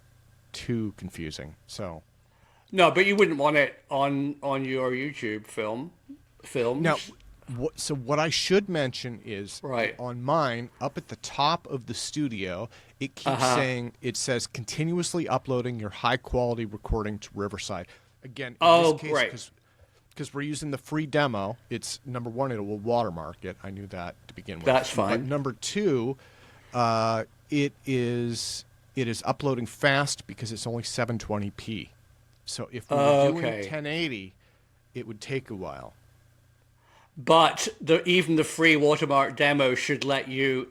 too confusing. So, no, but you wouldn't want it on your YouTube films. No. So what I should mention is on mine, up at the top of the studio, it keeps saying, it says continuously uploading your high quality recording to Riverside. Again, in this case, because we're using the free demo, it's number one, it will watermark it. I knew that to begin with. That's fine. But number two, it is uploading fast because it's only 720p. So if we were doing 1080, it would take a while. But even the free watermark demo should let you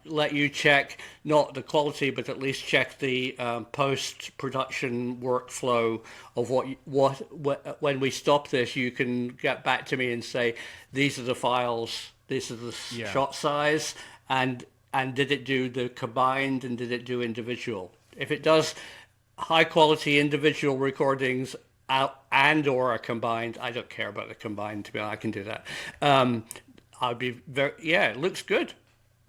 let you check not the quality, but at least check the post production workflow of what when we stop this, you can get back to me and say these are the files, this is the Yeah. shot size, and did it do the combined and did it do individual? If it does high quality individual recordings out and or a combined. I don't care about the combined, to be honest. I can do that. I'd be very, yeah, it looks good.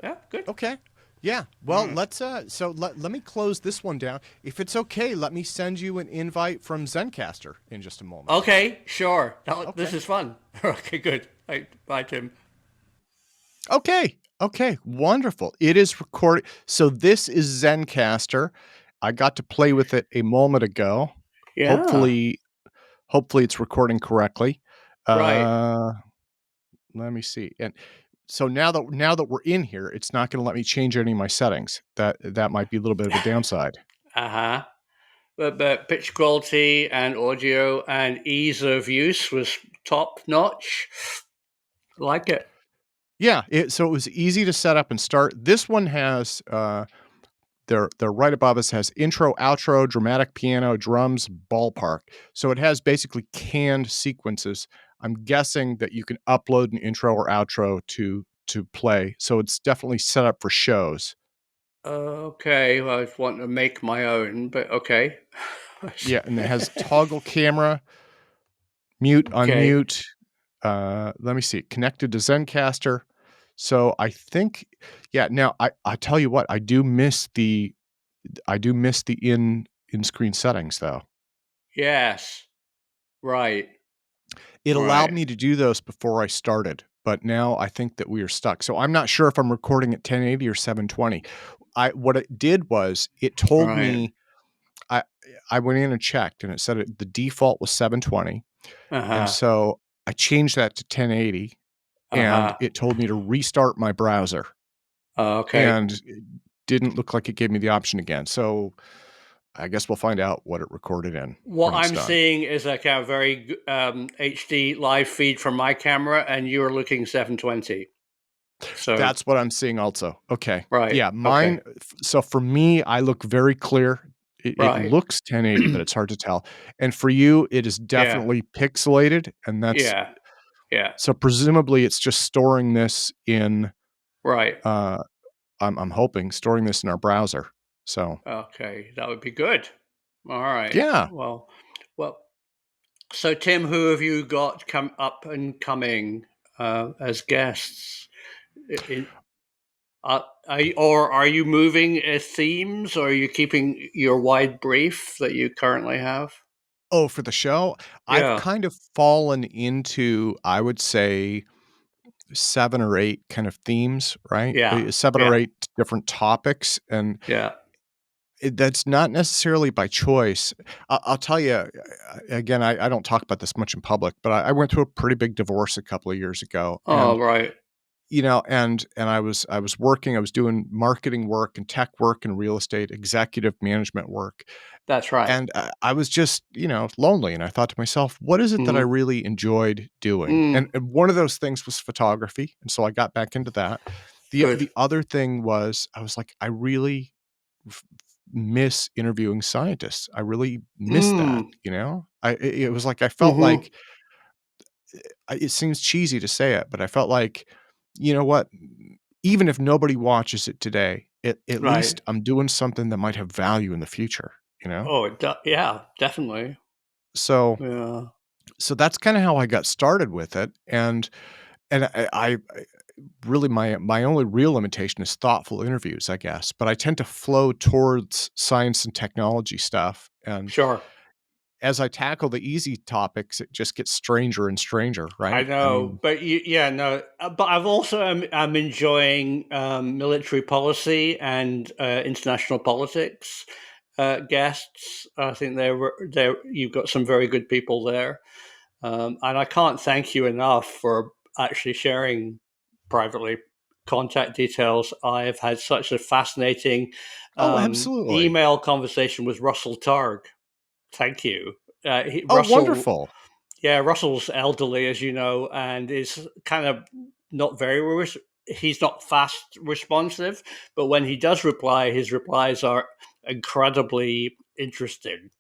Yeah, good. Okay. Yeah. Well, let's so let me close this one down. If it's okay, let me send you an invite from Zencastr in just a moment. Okay, sure. This Okay. is fun. Okay, good. Bye, Tim. Okay. Okay. Wonderful. It is recorded. So this is Zencastr. I got to play with it a moment ago. Yeah, Hopefully it's recording correctly. right. Uh let me see. And so now that we're in here, it's not going to let me change any of my settings. That might be a little bit of a downside. Uh-huh. But pitch quality and audio and ease of use was top notch. Like it. Yeah, so it was easy to set up and start. This one has they're right above us has intro, outro, dramatic piano, drums, ballpark. So it has basically canned sequences. I'm guessing that you can upload an intro or outro to play. So it's definitely set up for shows. Okay, well, I want to make my own, but okay. Yeah, and it has toggle camera, mute, Okay. unmute. Let me see, connected to Zencastr. So I think, yeah. Now I tell you what, I do miss the in screen settings though. Yes. Right. It allowed Right. me to do those before I started, but now I think that we are stuck. So I'm not sure if I'm recording at 1080 or 720. What it did was it told Right. me I I went in and checked and it said the default was 720. And Uh-huh. so I changed that to 1080 and Uh-huh. it told me to restart my browser Okay. and it didn't look like it gave me the option again. So I guess we'll find out what it recorded in What when it's I'm done. seeing is like a very HD live feed from my camera, and you're looking 720. So, That's what I'm seeing also. Okay. right. Yeah, Okay. so for me, I look very clear. It Right. looks 1080, but it's hard to tell. And for you, it is Yeah. definitely pixelated, and that's Yeah. Yeah. so presumably it's just storing this in, Right. uh, I'm hoping storing this in our browser. So, Okay. That would be good. All right. yeah. Well, so Tim, who have you got come up and coming as guests? In, are you moving themes, or are you keeping your wide brief that you currently have? Oh, for the show, I've Yeah, kind of fallen into, I would say, 7 or 8 kind of themes, right? yeah, 7 or yeah, 8 different topics, and yeah. that's not necessarily by choice. I'll tell you, again, I don't talk about this much in public, but I went through a pretty big divorce a couple of years ago, Oh, and right. and I was working, I was doing marketing work and tech work and real estate executive management work, That's right. and I was just lonely, and I thought to myself, what is it that I Mm-hmm. really enjoyed doing? And, Mm, and one of those things was photography, and so I got back into that. The good. the other thing was I was like, I really f- miss interviewing scientists. I really miss that, Mm, it was like I felt mm-hmm. like it seems cheesy to say it, but I felt like, you know what? Even if nobody watches it today, at Right. least I'm doing something that might have value in the future, you know? Oh, yeah, definitely. So Yeah. so that's kind of how I got started with it. And I really my only real limitation is thoughtful interviews, I guess. But I tend to flow towards science and technology stuff. And Sure. as I tackle the easy topics, it just gets stranger and stranger, I right? I know, mean, but yeah, no. But I've also I'm enjoying military policy and international politics guests. I think they you've got some very good people there, and I can't thank you enough for actually sharing privately contact details. I've had such a fascinating oh, absolutely. email conversation with Russell Targ. Thank you, Oh, Russell. wonderful. Yeah, Russell's elderly, as you know, and is kind of not very. He's not fast responsive, but when he does reply, his replies are incredibly interesting.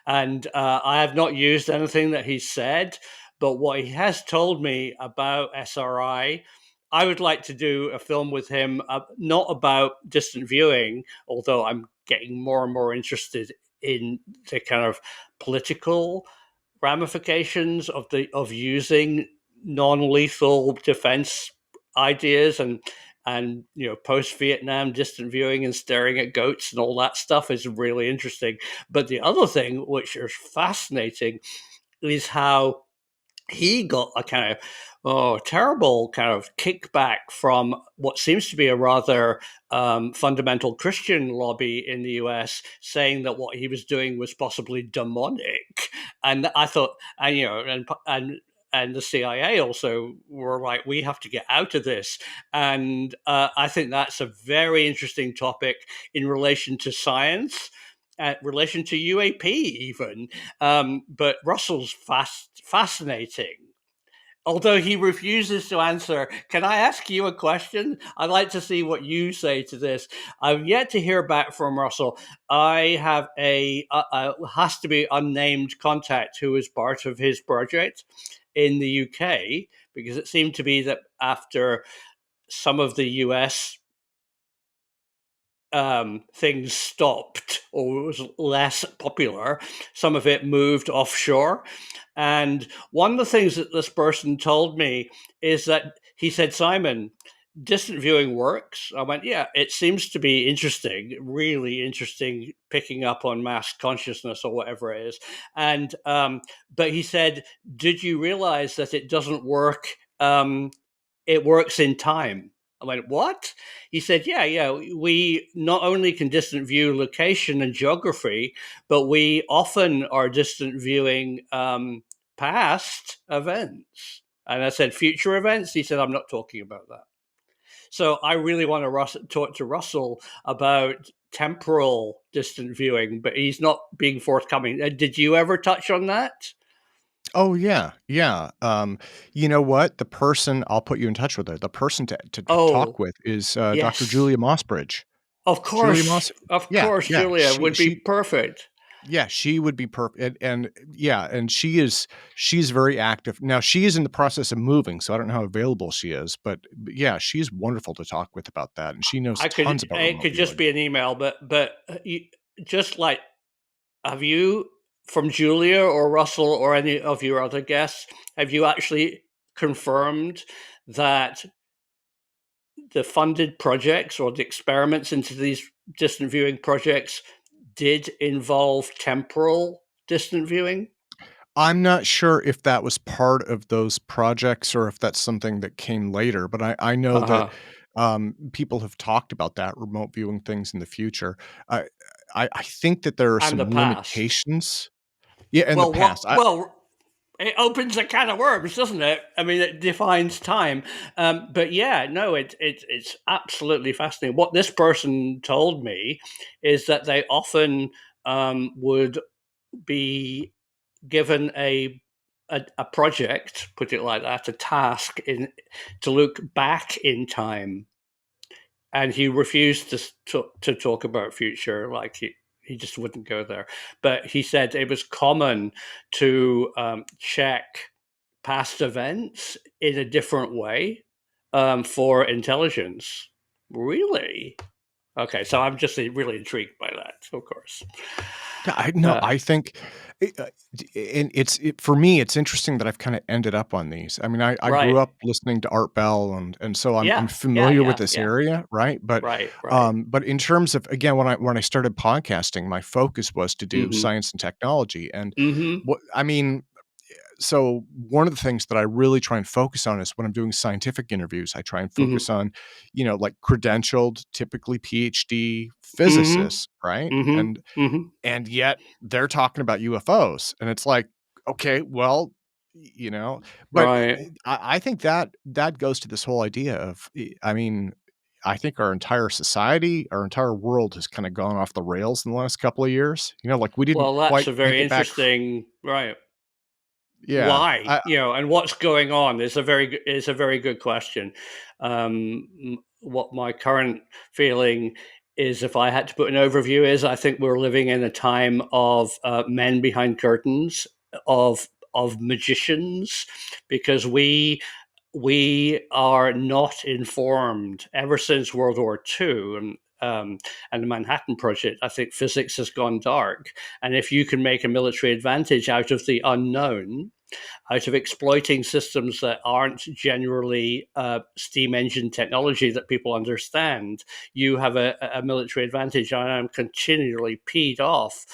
And I have not used anything that he said, but what he has told me about SRI would like to do a film with him, not about distant viewing, although I'm getting more and more interested in the kind of political ramifications of using non-lethal defense ideas, and post Vietnam distant viewing and staring at goats and all that stuff is really interesting. But the other thing which is fascinating is how he got a kind of terrible kind of kickback from what seems to be a rather fundamental Christian lobby in the US, saying that what he was doing was possibly demonic. And I thought, and and the CIA also were like, we have to get out of this. And I think that's a very interesting topic in relation to science, relation to UAP even. But Russell's fascinating. Although he refuses to answer, can I ask you a question? I'd like to see what you say to this. I've yet to hear back from Russell. I have a has to be unnamed contact who is part of his project in the UK, because it seemed to be that after some of the US things stopped or was less popular, some of it moved offshore. And one of the things that this person told me is that he said, Simon, distant viewing works. I went, yeah, it seems to be interesting, really interesting, picking up on mass consciousness or whatever it is. And but he said, did you realize that it doesn't work? It works in time. I went, what? He said, yeah. We not only can distant view location and geography, but we often are distant viewing past events. And I said, future events? He said, I'm not talking about that. So I really want to talk to Russell about temporal distant viewing, but he's not being forthcoming. Did you ever touch on that? Oh yeah, yeah. You know what? The person I'll put you in touch with her. The person to talk Oh, with is Dr. yes. Julia Mossbridge. Of Julia course. Moss. Of Yeah, course, yeah. Julia would be perfect. Yeah, she would be perfect. And yeah, and she's very active now. She is in the process of moving, so I don't know how available she is. But yeah, she's wonderful to talk with about that, and she knows I could tons about it remote could just viewing. be an email, but you, just like, have you, from Julia or Russell or any of your other guests, have you actually confirmed that the funded projects or the experiments into these distant viewing projects did involve temporal distant viewing? I'm not sure if that was part of those projects or if that's something that came later, but I know that, Uh-huh. people have talked about that, remote viewing things in the future. I I think that there are And the some past. limitations. Yeah, in the Well, past. it opens a can of worms, doesn't it? I mean, it defines time. But yeah, no, it's absolutely fascinating. What this person told me is that they often would be given a project, put it like that, a task in to look back in time, and he refused to talk about future. Like he just wouldn't go there. But he said it was common to check past events in a different way for intelligence. Really? Okay, so I'm just really intrigued by that, of course. Yeah, I no, Uh, I think and for me, it's interesting that I've kinda ended up on these. I mean, I grew right. up listening to Art Bell, and so I'm Yeah. Yeah. familiar with Yeah. this Yeah. area, right? Right. Right. But in terms of again, when I started podcasting, my focus was to do Mm-hmm. science and technology, and Mm-hmm. what I mean, so one of the things that I really try and focus on is when I'm doing scientific interviews, I try and Mm-hmm. focus on, like credentialed, typically PhD Mm-hmm. physicists, right? Mm-hmm. Mm-hmm. And yet they're talking about UFOs, and it's like, okay, well, you know, but Right. I think that goes to this whole idea of, I mean, I think our entire society, our entire world has kind of gone off the rails in the last couple of years. Like we didn't Well, that's quite a make very it back. interesting. Right. Yeah. Why, and what's going on is a very good question. What my current feeling is, if I had to put an overview, is I think we're living in a time of men behind curtains, of magicians, because we are not informed ever since World War II, and the Manhattan Project. I think physics has gone dark, and if you can make a military advantage out of the unknown, out of exploiting systems that aren't generally steam engine technology that people understand, you have a military advantage. And I'm continually peed off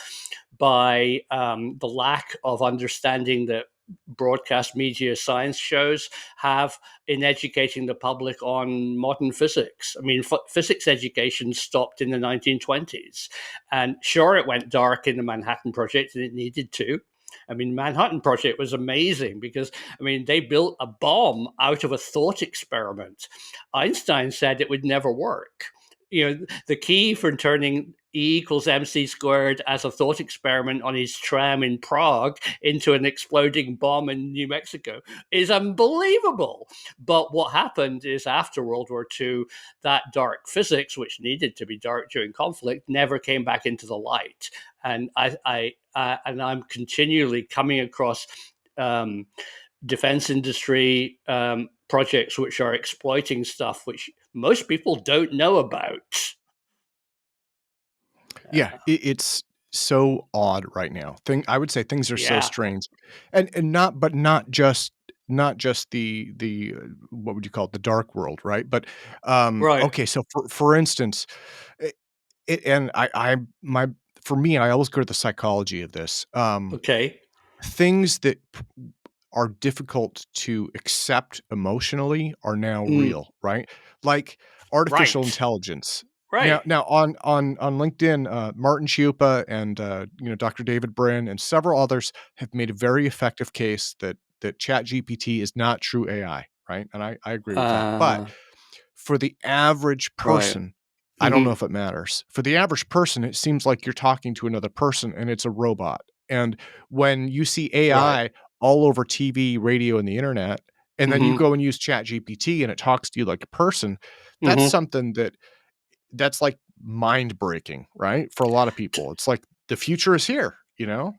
by the lack of understanding that broadcast media science shows have in educating the public on modern physics. I mean, physics education stopped in the 1920s. And sure, it went dark in the Manhattan Project, and it needed to. I mean, Manhattan Project was amazing because, I mean, they built a bomb out of a thought experiment. Einstein said it would never work. The key for turning E equals mc squared as a thought experiment on his tram in Prague into an exploding bomb in New Mexico is unbelievable. But what happened is, after World War II, that dark physics, which needed to be dark during conflict, never came back into the light. And I'm continually coming across defense industry projects which are exploiting stuff which most people don't know about. Yeah, it's so odd right now. I would say things are so Yeah. strange, and not just the what would you call it, the dark world, right? But Right. okay, so for instance, and my for me, I always go to the psychology of this. Okay. Things that are difficult to accept emotionally are now Mm. real, right? Like artificial Right. intelligence. Now Right. now on LinkedIn, Martin Schiappa and, Dr. David Brin and several others have made a very effective case that ChatGPT is not true AI, right? And I agree with that. But Uh, for the average right. person, I don't know Mhm. if it matters. For the average person, it seems like you're talking to another person and it's a robot. And when you see Right. AI all over TV, radio, and the internet, and then you Mhm. go and use ChatGPT and it talks to you like a person, that's Mhm. something that's like mind breaking, right? For a lot of people, it's like the future is here, you know?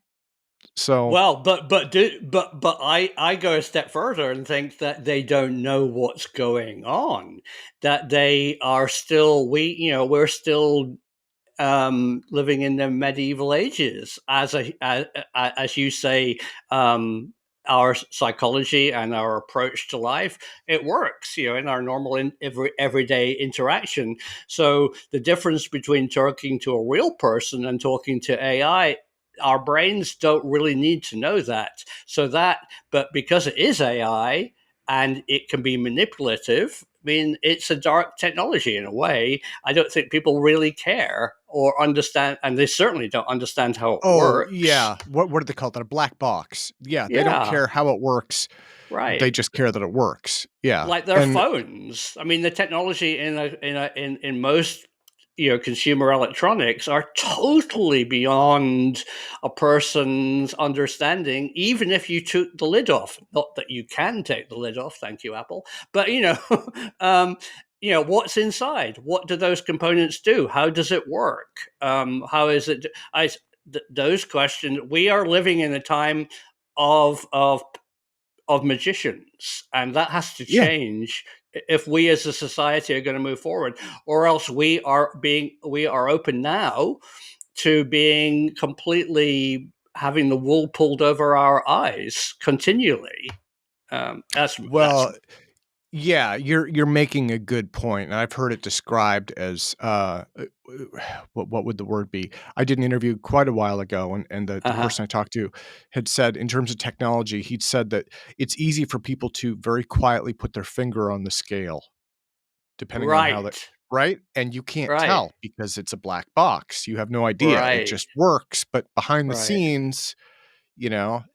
So, Well, but I go a step further and think that they don't know what's going on. That they are still we're still living in the medieval ages, as you say. Our psychology and our approach to life, it works, in our normal everyday interaction. So the difference between talking to a real person and talking to AI, our brains don't really need to know that. But because it is AI and it can be manipulative, I mean, it's a dark technology in a way. I don't think people really care or understand, and they certainly don't understand how it oh works. yeah, what do they call that? A black box. Yeah, they don't Yeah, care how it works. They right. just care that it works. Yeah. Like their And phones. I mean, the technology in most consumer electronics are totally beyond a person's understanding, even if you took the lid off. Not that you can take the lid off, thank you, Apple. But um, what's inside? What do those components do? How does it work? How is it? Those questions. We are living in a time of magicians, and that has to yeah. change if we as a society are going to move forward, or else we are open now to being completely having the wool pulled over our eyes continually. That's Well, yeah, you're making a good point, and I've heard it described as, what would the word be? I did an interview quite a while ago, and the uh-huh. person I talked to had said, in terms of technology, he'd said that it's easy for people to very quietly put their finger on the scale, depending on how that, Right, right? And you can't right, tell because it's a black box. You have no idea. It right, just works, but behind the right. scenes,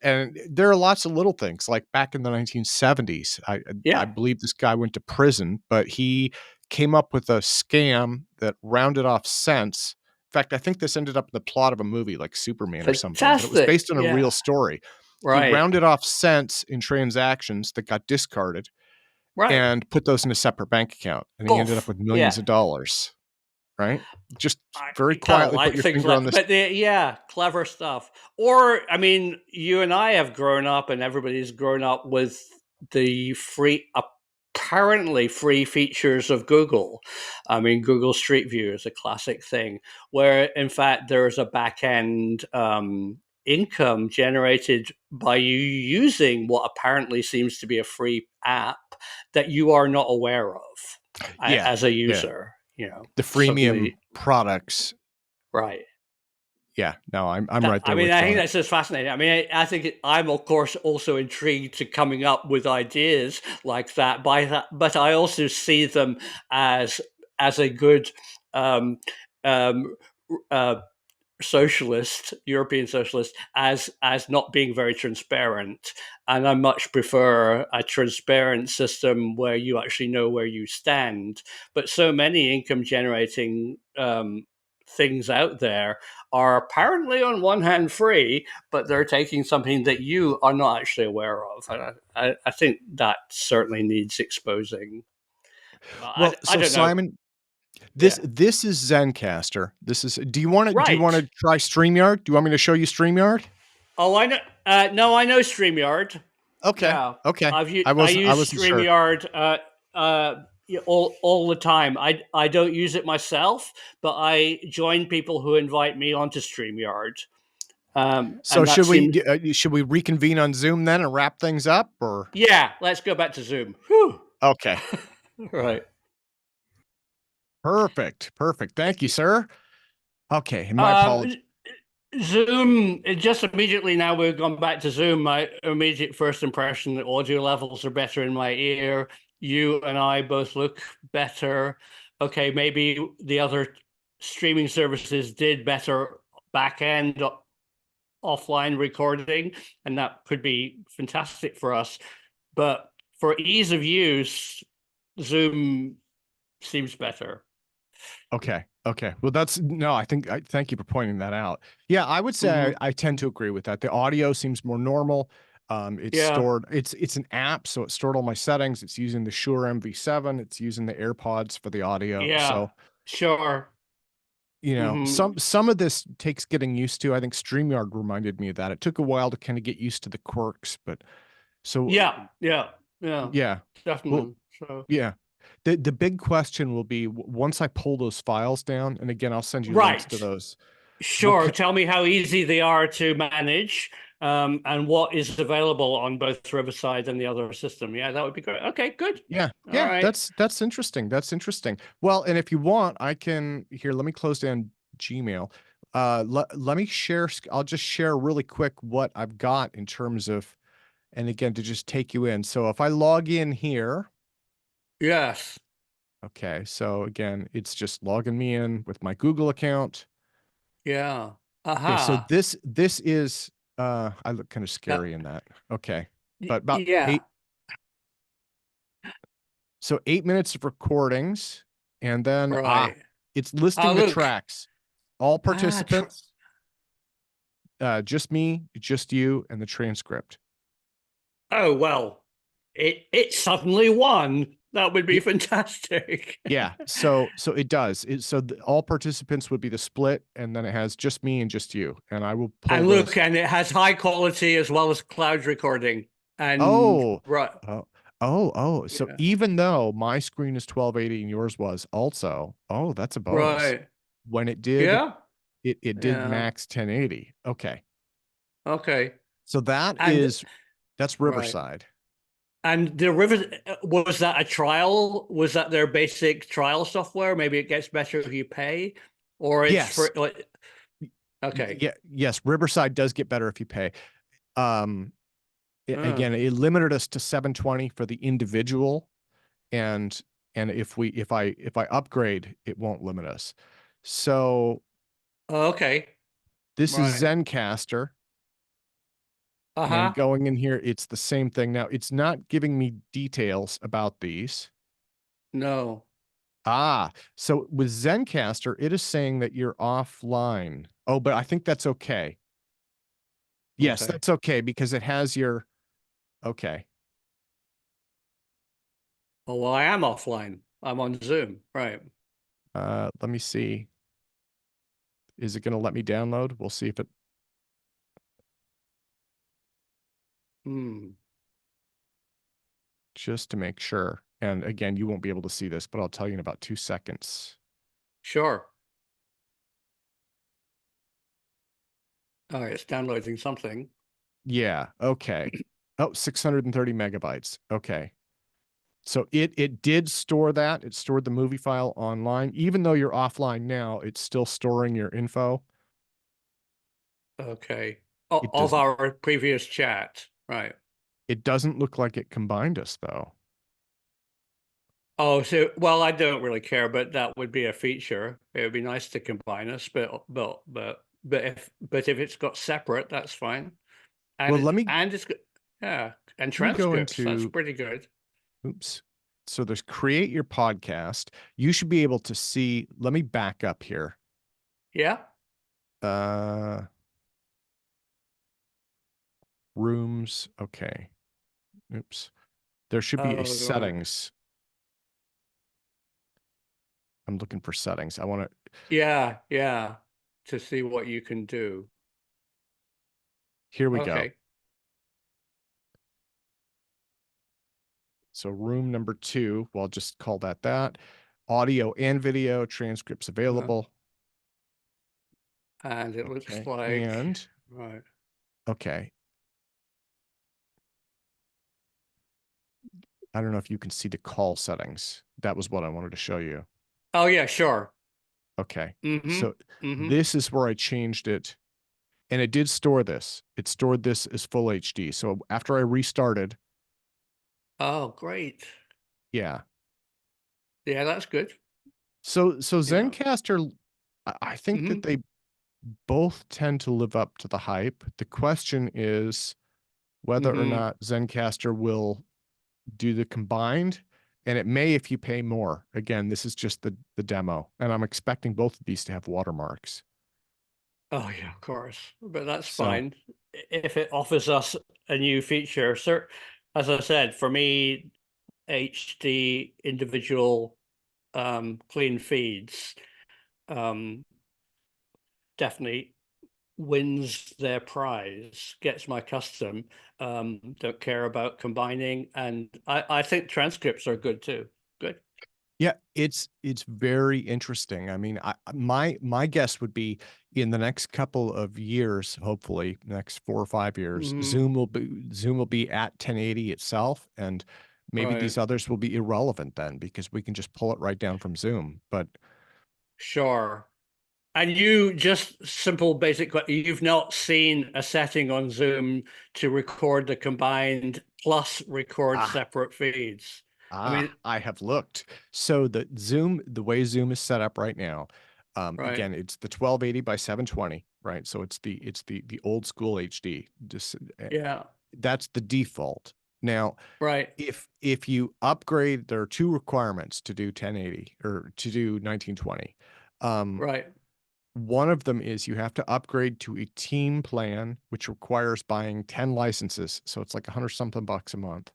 and there are lots of little things, like back in the 1970s, I Yeah, believe this guy went to prison, but he came up with a scam that rounded off cents. In fact, I think this ended up in the plot of a movie like Superman or something, but it was fantastic. based on a real Yeah, story. He Right. rounded off cents in transactions that got discarded Right. and put those in a separate bank account. And he ended up Both. with Yeah. millions of dollars, right? Just very I kind of quietly put like your things finger on like, this. but yeah, clever stuff. Or, I mean, you and I have grown up, and everybody's grown up with the apparently free features of Google. I mean, Google Street View is a classic thing, where in fact there's a back end income generated by you using what apparently seems to be a free app that you are not aware of Yeah. as a Yeah. user. You know, The freemium suddenly, products. right. Yeah, no, I'm right there I mean, with you I on think it. that's just fascinating. I mean, I think I'm of course also intrigued to coming up with ideas like that. By that, but I also see them as a good um, um, uh, socialist, European socialist, as not being very transparent, and I much prefer a transparent system where you actually know where you stand. But so many income generating things out there are apparently on one hand free, but they're taking something that you are not actually aware of. And I think that certainly needs exposing. Well, I so don't know. Simon, Yeah. this is Zencastr. This is. Do you want Right. to try StreamYard? Do you want me to show you StreamYard? Oh, I know. No, I know StreamYard. Okay. Yeah, Okay. I I use wasn't sure. StreamYard all the time. I don't use it myself, but I join people who invite me onto StreamYard, So and that seems. should we reconvene on Zoom then and wrap things up, or? Yeah, let's go back to Zoom. Whew. Okay. Right. Perfect. Perfect. Thank you, sir. Okay. And my Um, apologies. Zoom, just immediately now we've gone back to Zoom. My immediate first impression, the audio levels are better in my ear. You and I both look better. Okay, maybe the other streaming services did better back end offline recording, and that could be fantastic for us. But for ease of use, Zoom seems better. Okay. Okay. Well, I thank you for pointing that out. Yeah, I would say Mhm. I tend to agree with that. The audio seems more normal. Yeah, it's an app, so it stored all my settings. It's using the Shure MV7. It's using the AirPods for the audio. yeah, So, sure. Hmm. some of this takes getting used to. I think StreamYard reminded me of that. It took a while to kind of get used to the quirks, but so Yeah, yeah, yeah, yeah. Well, definitely. So, yeah. The big question will be once I pull those files down, and again, I'll send you links to right. those. What Sure. ca- Tell me how easy they are to manage, and what is available on both Riverside and the other system. Yeah, that would be great. Okay, good. Yeah, All yeah, right. that's interesting. That's interesting. Well, and if you want, I can here, let me close down Gmail. Let me share, I'll just share really quick what I've got in terms of, and again, to just take you in. So if I log in here, Yes. okay, so again, it's just logging me in with my Google account. Yeah. Okay, so Aha. this is I look kind of Uh, scary in that. Okay. But about yeah. 8 minutes of recordings, and then Right. it's Oh, listing the look. tracks. All Ah, participants, just me, just you, and the transcript. oh, well, it suddenly won. That would be Yeah, fantastic. yeah. So it does. All participants would be the split, and then it has just me and just you, and I will pull And look, those. and it has high quality as well as cloud recording. And Oh, right. oh. So Yeah. even though my screen is 1280 and yours was also, oh, that's a bonus. Right. When it did, Yeah. it did Yeah. max 1080. Okay. Okay. So And that's right. Riverside. And the river, was that a trial? Was that their basic trial software? Maybe it gets better if you pay, or it's for Yes. like, okay. Yeah, yes, Riverside does get better if you pay. Um Oh, Again, it limited us to 720 for the individual, and if I upgrade, it won't limit us. So okay. this is Right. Zencastr, and Uh-huh. going in here, it's the same thing. Now, it's not giving me details about these. No. So with Zencastr, it is saying that you're offline. Oh, but I think that's okay. Yes, Okay. that's okay because it has your, okay. Oh, well, I am offline. I'm on Zoom. Right. Let me see. Is it going to let me download? We'll see if it, Hmm. just to make sure. And again, you won't be able to see this, but I'll tell you in about 2 seconds. Sure. All right, it's downloading something. Yeah. Okay. Oh, 630 megabytes. Okay. So it did store that. It stored the movie file online. Even though you're offline now, it's still storing your info. Okay. It Of doesn't our previous chat. Right. it doesn't look like it combined us though. Oh, so well, I don't really care, but that would be a feature. It would be nice to combine us, but if it's got separate, that's fine. Well, And it's got, yeah, and let me go transcripts. That's into, pretty good. oops. So there's create your podcast. You should be able to see, let me back up here. Yeah. Uh Rooms. Okay. Oops. There should be a Oh, right. settings. I'm looking for settings. I want to, Yeah, yeah. To see what you can do. here we go. Okay. So room number 2, well, I'll just call that that. Audio and video, transcripts Uh, available. and it looks Okay. like, And, right. okay. I don't know if you can see the call settings. That was what I wanted to show you. Oh, yeah, sure. Okay. Mm-hmm. So Mm-hmm. this is where I changed it. And it did store this. It stored this as full HD. So after I restarted, Oh, great. yeah. Yeah, that's good. So Yeah. Zencastr, I think Mm-hmm. that they both tend to live up to the hype. The question is whether or Mm-hmm. not Zencastr will do the combined, and it may if you pay more. Again, this is just the demo, and I'm expecting both of these to have watermarks. Oh, yeah, of course. But that's So, fine. If it offers us a new feature, sir, as I said, for me, HD individual clean feeds um, definitely wins their prize, gets my custom. Don't care about combining, and I think transcripts are good too. Good. yeah, it's very interesting. I mean, my guess would be in the next couple of years, hopefully, next 4 or 5 years, Mm, Zoom will be at 1080 itself, and maybe right. these others will be irrelevant then because we can just pull it right down from Zoom. But Sure. And you just simple basic, you've not seen a setting on Zoom to record the combined plus record ah, separate feeds. I mean, I have looked. So the way Zoom is set up right now, right. again, it's the 1280 by 720, right? So it's the old school HD. Just Yeah. that's the default. Now, Right. if you upgrade, there are two requirements to do 1080 or to do 1920. Um, Right. One of them is you have to upgrade to a team plan, which requires buying 10 licenses. So it's like 100 something bucks a month.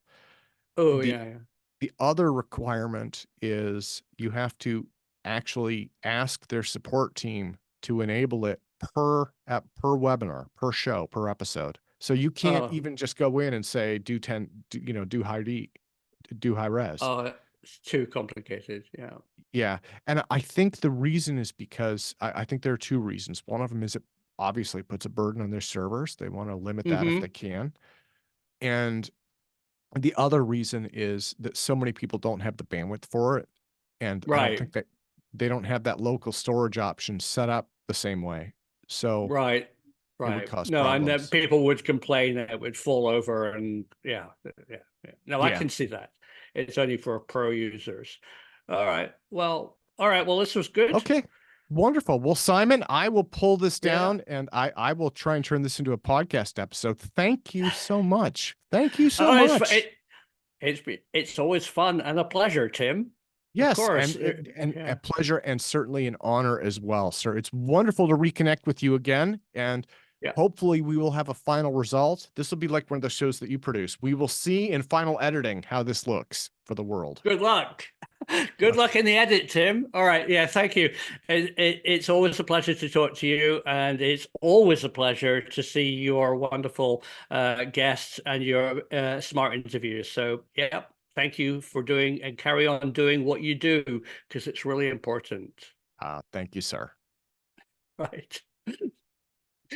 Oh, The yeah. Yeah. the other requirement is you have to actually ask their support team to enable it per webinar, per show, per episode. So you can't Oh, even just go in and say do 10, do high res. oh, it's too complicated. Yeah. Yeah. And I think the reason is because I think there are two reasons. One of them is it obviously puts a burden on their servers. They want to limit that if they Mm-hmm. can. And the other reason is that so many people don't have the bandwidth for it. And I don't Right. think that they don't have that local storage option set up the same way. So Right. it would Right. cause No, and then problems. people would complain that it would fall over and yeah, yeah, yeah. No, I Yeah. can see that. It's only for pro users. All right. Well, all right. Well, this was good. Okay. Wonderful. Well, Simon, I will pull this Yeah. down and I will try and turn this into a podcast episode. Thank you so much. Thank you so Oh, much. it's always fun and a pleasure, Tim. Of Yes, course. and a Yeah. pleasure and certainly an honor as well, sir. It's wonderful to reconnect with you again. And Yeah. Hopefully we will have a final result. This will be like one of the shows that you produce. We will see in final editing how this looks for the world. Good luck. Good luck in the edit, Tim. All right. Yeah, thank you. It's always a pleasure to talk to you, and it's always a pleasure to see your wonderful guests and your smart interviews. So, yeah, thank you for doing and carry on doing what you do, because it's really important. Thank you, sir. Right.